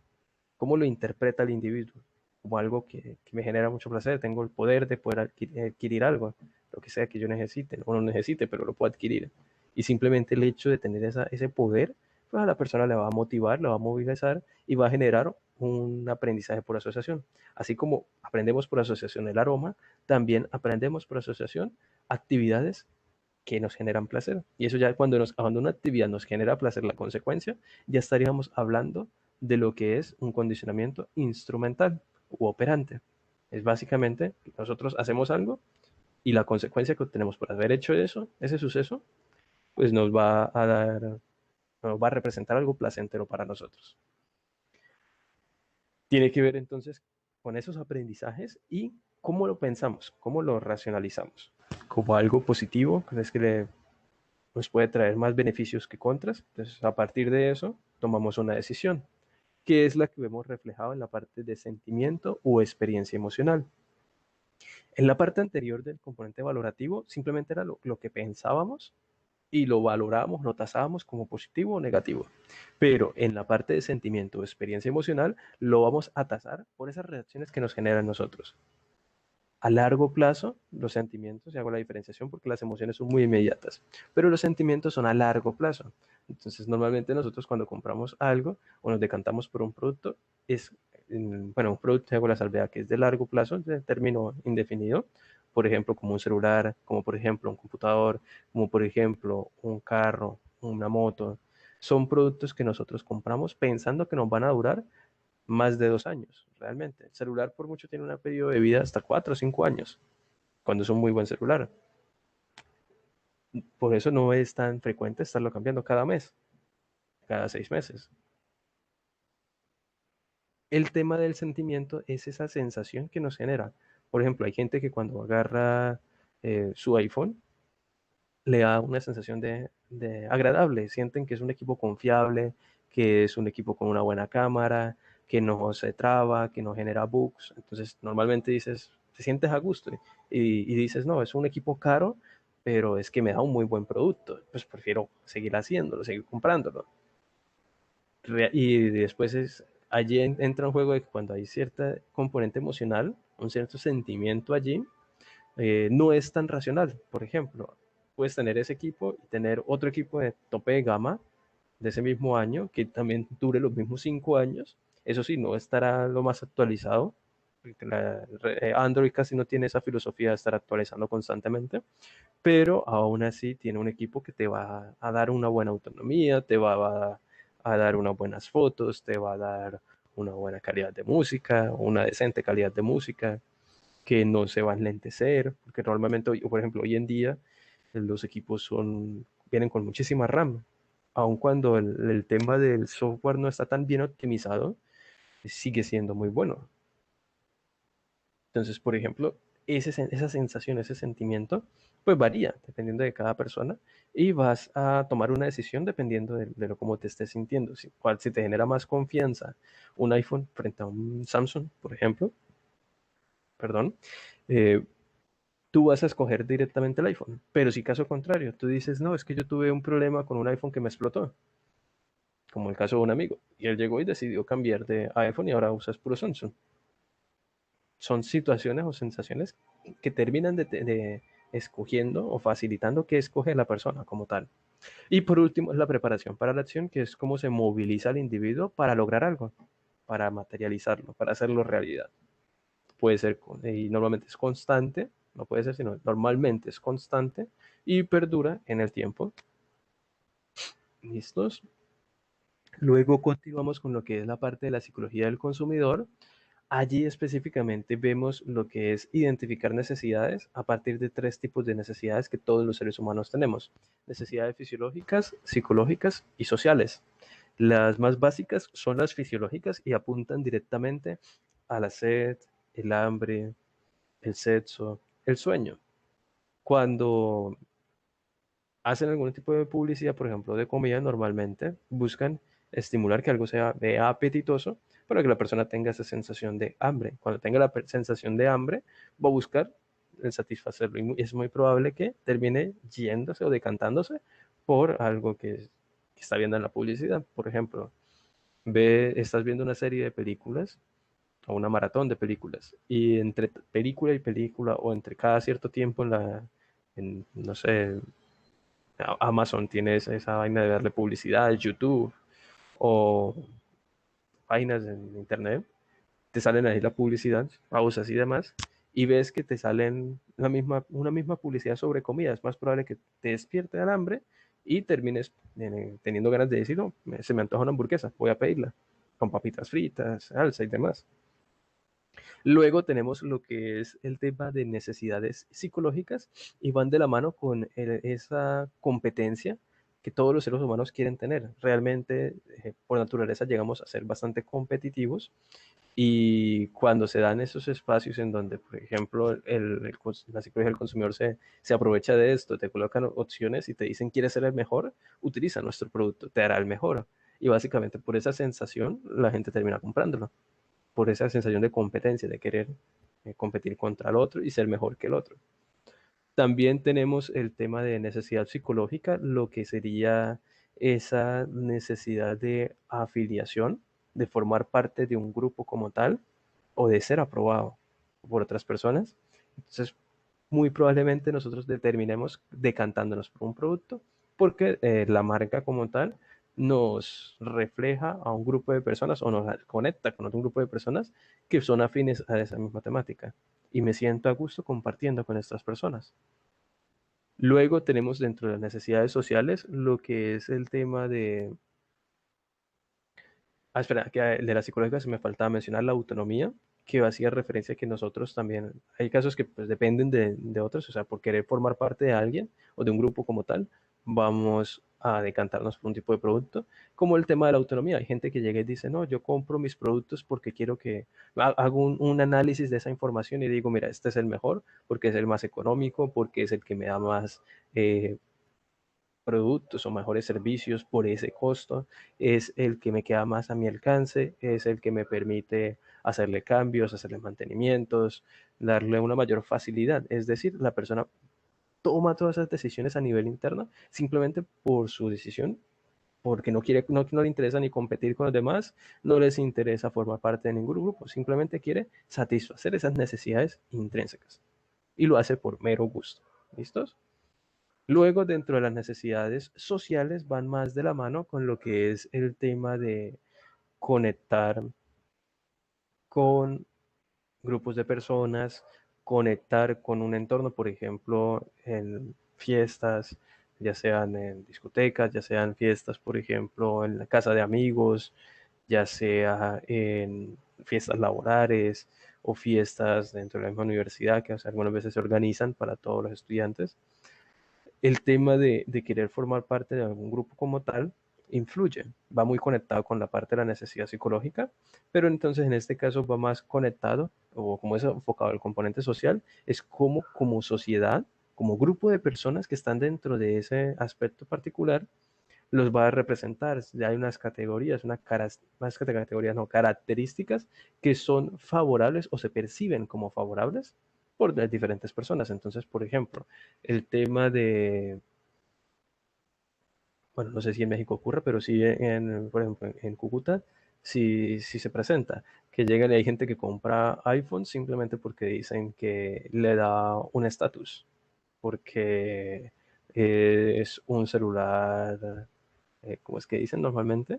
S1: cómo lo interpreta el individuo, como algo que me genera mucho placer. Tengo el poder de poder adquirir algo, lo que sea que yo necesite, o no necesite, pero lo puedo adquirir. Y simplemente el hecho de tener ese poder, pues a la persona le va a motivar, le va a movilizar y va a generar un aprendizaje por asociación. Así como aprendemos por asociación el aroma, también aprendemos por asociación actividades que nos generan placer. Y eso ya cuando una actividad nos genera placer, la consecuencia, ya estaríamos hablando de lo que es un condicionamiento instrumental u operante. Es básicamente que nosotros hacemos algo y la consecuencia que obtenemos por haber hecho eso, ese suceso, pues nos va a representar algo placentero para nosotros. Tiene que ver entonces con esos aprendizajes y cómo lo pensamos, cómo lo racionalizamos. Como algo positivo, es que nos puede traer más beneficios que contras. Entonces, a partir de eso, tomamos una decisión, que es la que vemos reflejado en la parte de sentimiento o experiencia emocional. En la parte anterior del componente valorativo, simplemente era lo que pensábamos y lo valorábamos, lo tasábamos como positivo o negativo. Pero en la parte de sentimiento o experiencia emocional, lo vamos a tasar por esas reacciones que nos generan nosotros. A largo plazo, los sentimientos, y hago la diferenciación porque las emociones son muy inmediatas, pero los sentimientos son a largo plazo. Entonces, normalmente nosotros cuando compramos algo o nos decantamos por un producto, bueno, un producto, hago la salvedad que es de largo plazo, de término indefinido, por ejemplo, como un celular, como por ejemplo un computador, como por ejemplo un carro, una moto. Son productos que nosotros compramos pensando que nos van a durar más de 2 años, realmente. El celular por mucho tiene un periodo de vida hasta 4 o 5 años, cuando es un muy buen celular. Por eso no es tan frecuente estarlo cambiando cada mes, cada 6 meses. El tema del sentimiento es esa sensación que nos genera. Por ejemplo, hay gente que cuando agarra su iPhone, le da una sensación de agradable. Sienten que es un equipo confiable, que es un equipo con una buena cámara, que no se traba, que no genera bugs. Entonces, normalmente dices, te sientes a gusto y dices, no, es un equipo caro, pero es que me da un muy buen producto. Pues prefiero seguir haciéndolo, seguir comprándolo. Y después allí entra un juego de que cuando hay cierta componente emocional, un cierto sentimiento allí, no es tan racional. Por ejemplo, puedes tener ese equipo y tener otro equipo de tope de gama de ese mismo año que también dure los mismos 5 años. Eso sí, no estará lo más actualizado. Android casi no tiene esa filosofía de estar actualizando constantemente, pero aún así tiene un equipo que te va a dar una buena autonomía, te va a dar unas buenas fotos, te va a dar una buena calidad de música, una decente calidad de música, que no se va a enlentecer, porque normalmente, por ejemplo, hoy en día los equipos vienen con muchísima RAM, aun cuando el tema del software no está tan bien optimizado, sigue siendo muy bueno. Entonces, por ejemplo, esa sensación, ese sentimiento, pues varía dependiendo de cada persona y vas a tomar una decisión dependiendo de lo cómo te estés sintiendo. Si te genera más confianza un iPhone frente a un Samsung, por ejemplo, perdón, eh, tú vas a escoger directamente el iPhone. Pero si caso contrario, tú dices, no, es que yo tuve un problema con un iPhone que me explotó, como el caso de un amigo, y él llegó y decidió cambiar de iPhone y ahora usas puro Samsung. Son situaciones o sensaciones que terminan de escogiendo o facilitando que escoge la persona como tal. Y por último es la preparación para la acción, que es cómo se moviliza el individuo para lograr algo, para materializarlo, para hacerlo realidad. Puede ser, y normalmente es constante, no puede ser, sino normalmente es constante y perdura en el tiempo. ¿Listos? Luego continuamos con lo que es la parte de la psicología del consumidor. Allí específicamente vemos lo que es identificar necesidades a partir de 3 tipos de necesidades que todos los seres humanos tenemos. Necesidades fisiológicas, psicológicas y sociales. Las más básicas son las fisiológicas y apuntan directamente a la sed, el hambre, el sexo, el sueño. Cuando hacen algún tipo de publicidad, por ejemplo, de comida, normalmente buscan estimular que algo sea apetitoso para que la persona tenga esa sensación de hambre. Cuando tenga la sensación de hambre, va a buscar el satisfacerlo y es muy probable que termine yéndose o decantándose por algo que está viendo en la publicidad. Por ejemplo, estás viendo una serie de películas o una maratón de películas y entre película y película o entre cada cierto tiempo no sé, Amazon tiene esa vaina de darle publicidad, YouTube o páginas en internet, te salen ahí la publicidad, pausas y demás, y ves que te salen una misma publicidad sobre comida. Es más probable que te despierte el hambre y termines teniendo ganas de decir, no, se me antoja una hamburguesa, voy a pedirla, con papitas fritas, salsa y demás. Luego tenemos lo que es el tema de necesidades psicológicas y van de la mano con esa competencia que todos los seres humanos quieren tener. Realmente, por naturaleza, llegamos a ser bastante competitivos y cuando se dan esos espacios en donde, por ejemplo, la psicología del consumidor se aprovecha de esto, te colocan opciones y te dicen, ¿quieres ser el mejor? Utiliza nuestro producto, te hará el mejor. Y básicamente por esa sensación la gente termina comprándolo, por esa sensación de competencia, de querer competir contra el otro y ser mejor que el otro. También tenemos el tema de necesidad psicológica, lo que sería esa necesidad de afiliación, de formar parte de un grupo como tal o de ser aprobado por otras personas. Entonces, muy probablemente nosotros determinemos decantándonos por un producto porque la marca como tal nos refleja a un grupo de personas o nos conecta con otro grupo de personas que son afines a esa misma temática. Y me siento a gusto compartiendo con estas personas. Luego tenemos dentro de las necesidades sociales lo que es el tema de... espera, que de la psicología se me faltaba mencionar la autonomía, que hacía referencia a que nosotros también, hay casos que pues, dependen de otros, o sea, por querer formar parte de alguien o de un grupo como tal, vamos a decantarnos por un tipo de producto, como el tema de la autonomía. Hay gente que llega y dice, no, yo compro mis productos porque quiero que hago un análisis de esa información y digo, mira, este es el mejor porque es el más económico, porque es el que me da más productos o mejores servicios por ese costo, es el que me queda más a mi alcance, es el que me permite hacerle cambios, hacerle mantenimientos, darle una mayor facilidad. Es decir, la persona toma todas esas decisiones a nivel interno simplemente por su decisión, porque no le interesa ni competir con los demás, no les interesa formar parte de ningún grupo, simplemente quiere satisfacer esas necesidades intrínsecas y lo hace por mero gusto. ¿Listos? Luego, dentro de las necesidades sociales, van más de la mano con lo que es el tema de conectar con grupos de personas, conectar con un entorno, por ejemplo, en fiestas, ya sean en discotecas, ya sean fiestas, por ejemplo, en la casa de amigos, ya sea en fiestas laborales o fiestas dentro de la misma universidad, que algunas veces se organizan para todos los estudiantes. El tema de querer formar parte de algún grupo como tal influye, va muy conectado con la parte de la necesidad psicológica, pero entonces en este caso va más conectado, o como es enfocado el componente social, es como sociedad, como grupo de personas que están dentro de ese aspecto particular, los va a representar. Ya hay unas categorías, más categorías, no, características que son favorables o se perciben como favorables por las diferentes personas. Entonces, por ejemplo, el tema de, bueno, no sé si en México ocurre, pero sí por ejemplo, en Cúcuta, sí se presenta, que llegan y hay gente que compra iPhone simplemente porque dicen que le da un estatus, porque es un celular, ¿cómo es que dicen normalmente?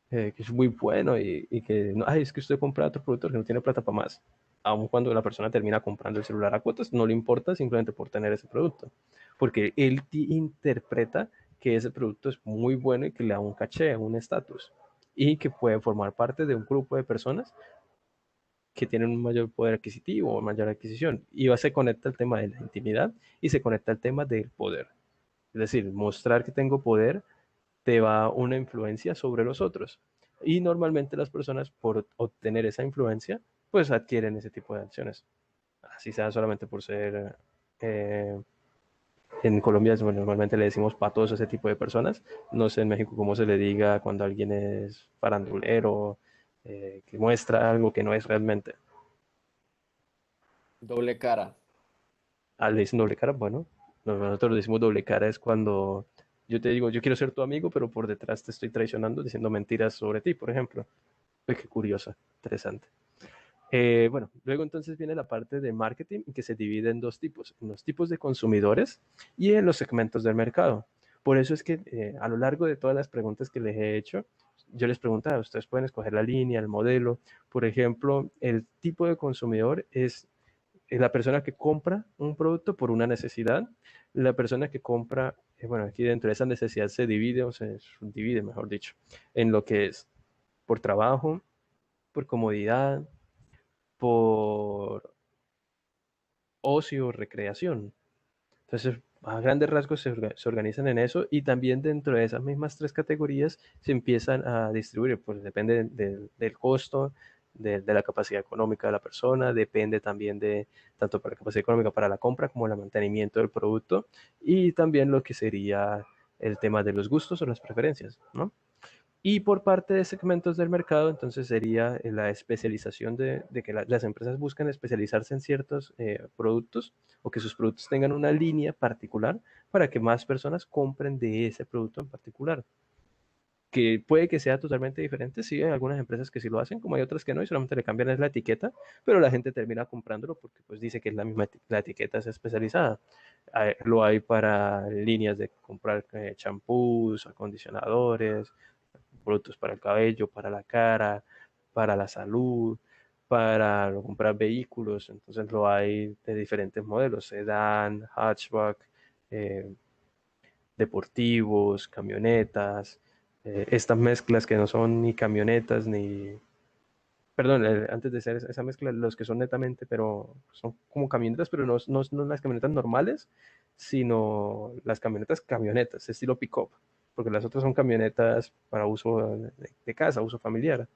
S1: Que es muy bueno y que, no, ay, es que usted compra otro producto que no tiene plata para más. Aun cuando la persona termina comprando el celular a cuotas, no le importa simplemente por tener ese producto. Porque él interpreta que ese producto es muy bueno y que le da un caché, un estatus, y que puede formar parte de un grupo de personas que tienen un mayor poder adquisitivo o mayor adquisición. Y se conecta el tema de la intimidad y se conecta el tema del poder. Es decir, mostrar que tengo poder te va una influencia sobre los otros. Y normalmente las personas, por obtener esa influencia, pues adquieren ese tipo de acciones. Así sea solamente por ser... en Colombia bueno, normalmente le decimos patos a ese tipo de personas. No sé en México cómo se le diga cuando alguien es farandulero, que muestra algo que no es realmente.
S3: Doble cara.
S1: Le dicen doble cara, bueno, nosotros le decimos doble cara es cuando yo te digo, yo quiero ser tu amigo, pero por detrás te estoy traicionando diciendo mentiras sobre ti, por ejemplo. Uy, qué curiosa, interesante. Bueno, luego entonces viene la parte de marketing que se divide en dos tipos, en los tipos de consumidores y en los segmentos del mercado. Por eso es que a lo largo de todas las preguntas que les he hecho, yo les preguntaba, ustedes pueden escoger la línea, el modelo. Por ejemplo, el tipo de consumidor es la persona que compra un producto por una necesidad, la persona que compra, bueno, aquí dentro de esa necesidad se divide, o se subdivide, mejor dicho, en lo que es por trabajo, por comodidad, por ocio, recreación. Entonces, a grandes rasgos se organizan en eso y también dentro de esas mismas tres categorías se empiezan a distribuir, pues depende del costo, de la capacidad económica de la persona, depende también de tanto para la capacidad económica para la compra como el mantenimiento del producto y también lo que sería el tema de los gustos o las preferencias, ¿no? Y por parte de segmentos del mercado, entonces sería la especialización de que las empresas buscan especializarse en ciertos productos o que sus productos tengan una línea particular para que más personas compren de ese producto en particular. Que puede que sea totalmente diferente, sí, hay algunas empresas que sí lo hacen, como hay otras que no, y solamente le cambian la etiqueta, pero la gente termina comprándolo porque pues dice que es la misma, la etiqueta es especializada. Lo hay para líneas de comprar champús, acondicionadores, productos para el cabello, para la cara, para la salud, para comprar vehículos. Entonces lo hay de diferentes modelos, sedán, hatchback, eh, deportivos, camionetas, estas mezclas que no son ni camionetas ni... Perdón, antes de hacer esa mezcla, los que son netamente, pero son como camionetas, pero no las camionetas normales, sino las camionetas, estilo pick-up, porque las otras son camionetas para uso de casa, uso familiar.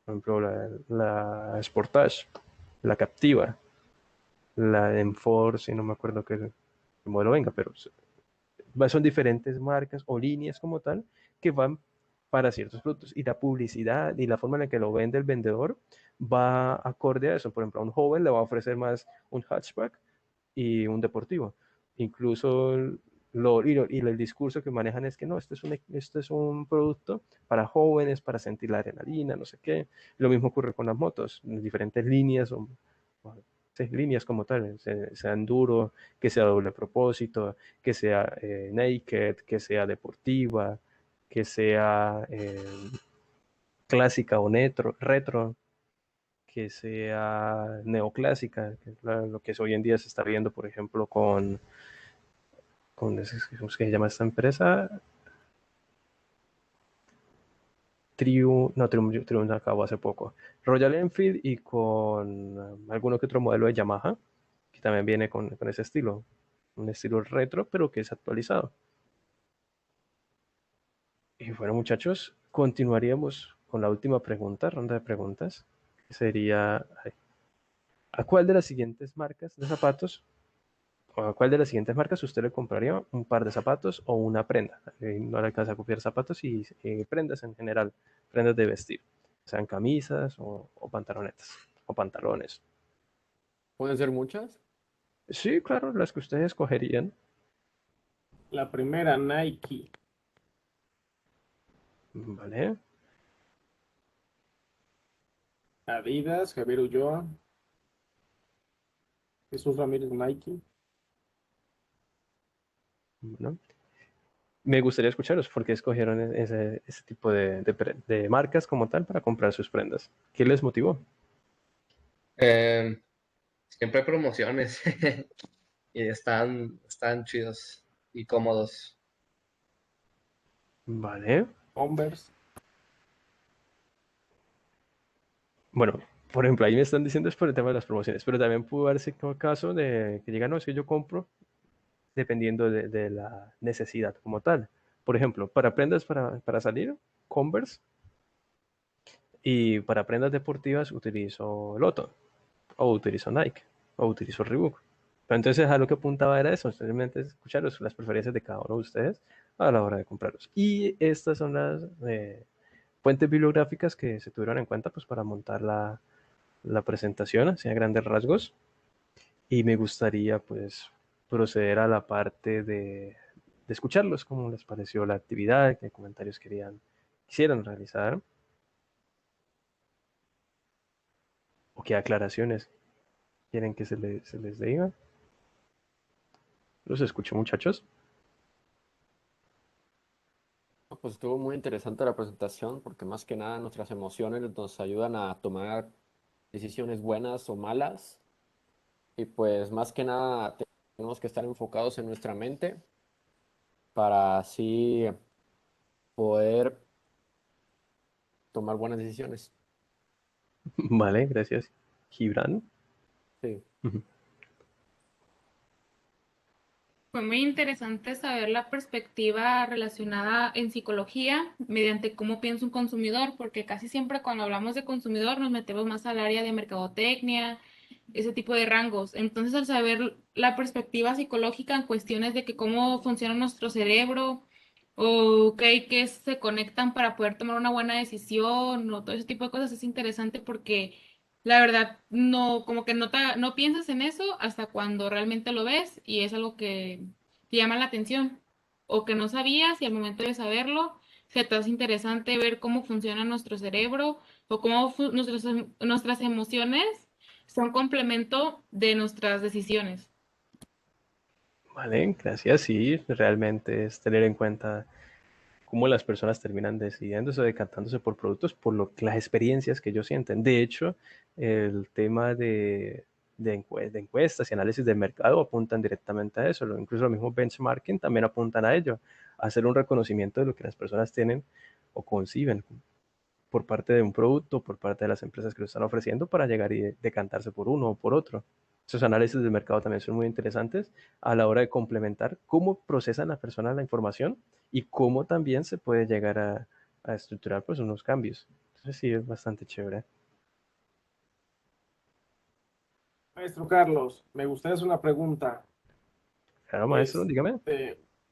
S1: Por ejemplo, la Sportage, la Captiva, la Enforce, y no me acuerdo qué modelo venga, pero son diferentes marcas o líneas como tal que van para ciertos productos y la publicidad y la forma en la que lo vende el vendedor va acorde a eso. Por ejemplo, a un joven le va a ofrecer más un hatchback y un deportivo. Incluso el discurso que manejan es que no, este es un producto para jóvenes, para sentir la adrenalina, no sé qué. Lo mismo ocurre con las motos, diferentes líneas líneas como tal, sea enduro, que sea doble propósito, que sea naked, que sea deportiva, que sea clásica o retro, que sea neoclásica, que es lo que hoy en día se está viendo, por ejemplo, ¿cómo se llama esta empresa? Triumph acabó hace poco. Royal Enfield y con alguno que otro modelo de Yamaha, que también viene con ese estilo. Un estilo retro, pero que es actualizado. Y bueno, muchachos, continuaríamos con la última pregunta, ronda de preguntas, que sería, ¿a cuál de las siguientes marcas de zapatos, o a cuál de las siguientes marcas usted le compraría un par de zapatos o una prenda? No le alcanza a copiar zapatos y prendas en general, prendas de vestir, sean camisas o pantalonetas, o pantalones.
S3: ¿Pueden ser muchas?
S1: Sí, claro, las que ustedes escogerían,
S2: La primera, Nike.
S1: ¿vale?
S2: Adidas, Javier Ulloa. Jesús Ramírez, Nike.
S1: Bueno, me gustaría escucharos por qué escogieron ese tipo de marcas como tal para comprar sus prendas. ¿Qué les motivó?
S4: Eh, Siempre hay promociones y están chidos y cómodos.
S1: Vale.
S2: Converse.
S1: Bueno, por ejemplo, ahí me están diciendo es por el tema de las promociones, pero también pudo darse como caso de que digan, no, es que yo compro dependiendo de la necesidad como tal. Por ejemplo, para prendas para salir, Converse, y para prendas deportivas utilizo Lotto, o utilizo Nike, o utilizo Reebok. Pero entonces a lo que apuntaba era eso, simplemente escuchar las preferencias de cada uno de ustedes a la hora de comprarlos. Y estas son las fuentes bibliográficas que se tuvieron en cuenta pues, para montar la presentación, así a grandes rasgos. Y me gustaría pues proceder a la parte de escucharlos, cómo les pareció la actividad, qué comentarios quisieran realizar, o qué aclaraciones quieren que se les diga. Los escucho, muchachos.
S3: Pues estuvo muy interesante la presentación porque más que nada nuestras emociones nos ayudan a tomar decisiones buenas o malas y pues más que nada tenemos que estar enfocados en nuestra mente para así poder tomar buenas decisiones.
S1: Vale, gracias. Gibran.
S3: Sí.
S6: Fue muy interesante saber la perspectiva relacionada en psicología mediante cómo piensa un consumidor, porque casi siempre cuando hablamos de consumidor nos metemos más al área de mercadotecnia, ese tipo de rangos. Entonces, al saber la perspectiva psicológica en cuestiones de que cómo funciona nuestro cerebro o qué hay que se conectan para poder tomar una buena decisión o todo ese tipo de cosas es interesante porque la verdad no, como que no piensas en eso hasta cuando realmente lo ves y es algo que te llama la atención o que no sabías y al momento de saberlo se te hace interesante ver cómo funciona nuestro cerebro o cómo nuestras emociones son complemento de nuestras decisiones.
S1: Vale, gracias. Sí, realmente es tener en cuenta cómo las personas terminan decidiéndose o decantándose por productos por las experiencias que ellos sienten. De hecho, el tema de encuestas y análisis de mercado apuntan directamente a eso. Incluso los mismos benchmarking también apuntan a ello, a hacer un reconocimiento de lo que las personas tienen o conciben por parte de un producto, por parte de las empresas que lo están ofreciendo para llegar y decantarse por uno o por otro. Esos análisis de mercado también son muy interesantes a la hora de complementar cómo procesan las personas la información y cómo también se puede llegar a estructurar pues unos cambios. Entonces sí, es bastante chévere.
S2: Maestro Carlos, me gustaría hacer una pregunta.
S1: Claro, maestro, dígame.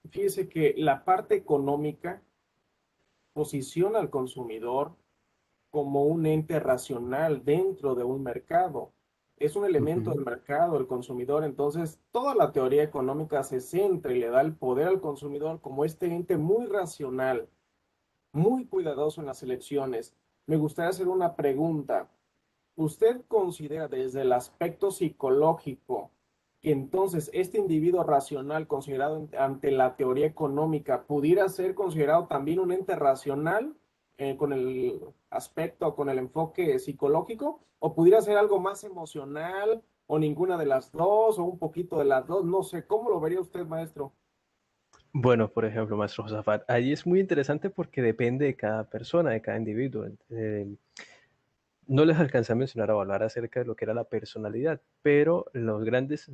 S2: Fíjese que la parte económica posiciona al consumidor como un ente racional dentro de un mercado. Es un elemento del mercado, el consumidor. Entonces, toda la teoría económica se centra y le da el poder al consumidor como este ente muy racional, muy cuidadoso en las elecciones. Me gustaría hacer una pregunta. ¿Usted considera desde el aspecto psicológico que entonces este individuo racional considerado ante la teoría económica pudiera ser considerado también un ente racional con el aspecto, con el enfoque psicológico? ¿O pudiera ser algo más emocional o ninguna de las dos o un poquito de las dos? No sé, ¿cómo lo vería usted, maestro?
S1: Bueno, por ejemplo, maestro Josafat, ahí es muy interesante porque depende de cada persona, de cada individuo. No les alcancé a mencionar o hablar acerca de lo que era la personalidad, pero los grandes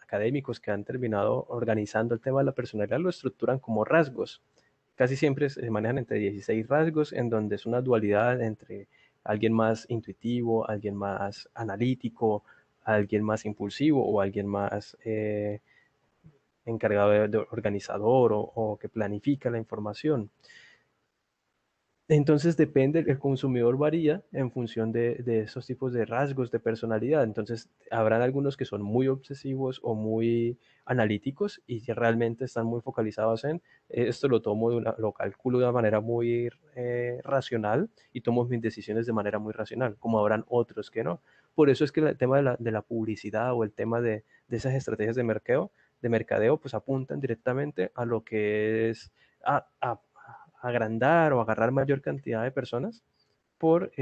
S1: académicos que han terminado organizando el tema de la personalidad lo estructuran como rasgos. Casi siempre se manejan entre 16 rasgos, en donde es una dualidad entre alguien más intuitivo, alguien más analítico, alguien más impulsivo o alguien más encargado de organizador o que planifica la información. Entonces depende, el consumidor varía en función de esos tipos de rasgos de personalidad. Entonces habrán algunos que son muy obsesivos o muy analíticos y que realmente están muy focalizados en esto lo calculo de una manera muy racional y tomo mis decisiones de manera muy racional, como habrán otros que no. Por eso es que el tema de la publicidad o el tema de esas estrategias de mercadeo, pues apuntan directamente a lo que es a agrandar o agarrar mayor cantidad de personas por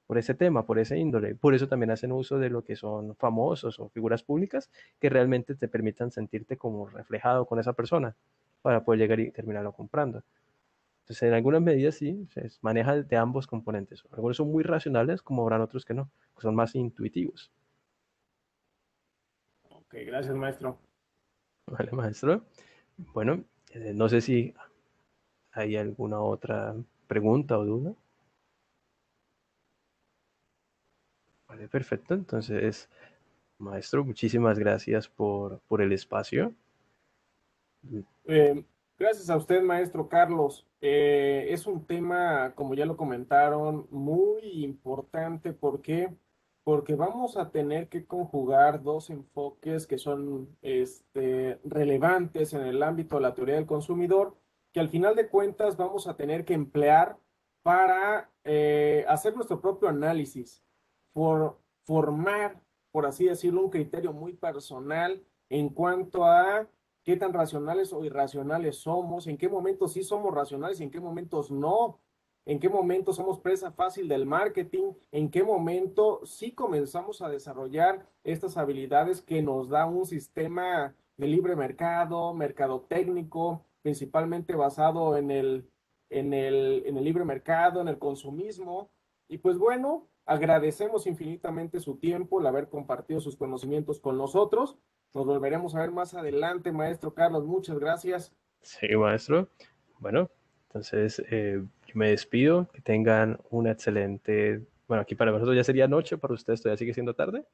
S1: por ese tema, por ese índole. Por eso también hacen uso de lo que son famosos o figuras públicas que realmente te permitan sentirte como reflejado con esa persona. para poder llegar y terminarlo comprando. Entonces, en algunas medidas sí, se maneja de ambos componentes. Algunos son muy racionales, como habrán otros que no, que son más intuitivos.
S2: Ok, gracias, maestro.
S1: ¿Vale, maestro? Bueno, no sé si hay alguna otra pregunta o duda. Vale, perfecto. Entonces, maestro, muchísimas gracias por el espacio.
S2: Gracias a usted, maestro Carlos. Es un tema, como ya lo comentaron, muy importante. ¿Por qué? Porque vamos a tener que conjugar dos enfoques que son relevantes en el ámbito de la teoría del consumidor, que al final de cuentas vamos a tener que emplear para hacer nuestro propio análisis, por formar, por así decirlo, un criterio muy personal en cuanto a qué tan racionales o irracionales somos, en qué momentos sí somos racionales y en qué momentos no, en qué momento somos presa fácil del marketing, en qué momento sí comenzamos a desarrollar estas habilidades que nos da un sistema de libre mercado, mercado técnico, principalmente basado en el libre mercado, en el consumismo. Y pues bueno, agradecemos infinitamente su tiempo, el haber compartido sus conocimientos con nosotros. Nos volveremos a ver más adelante, maestro Carlos. Muchas gracias.
S1: Sí, maestro. Bueno, entonces yo me despido. Que tengan una excelente... Bueno, aquí para nosotros ya sería noche, para ustedes todavía sigue siendo tarde.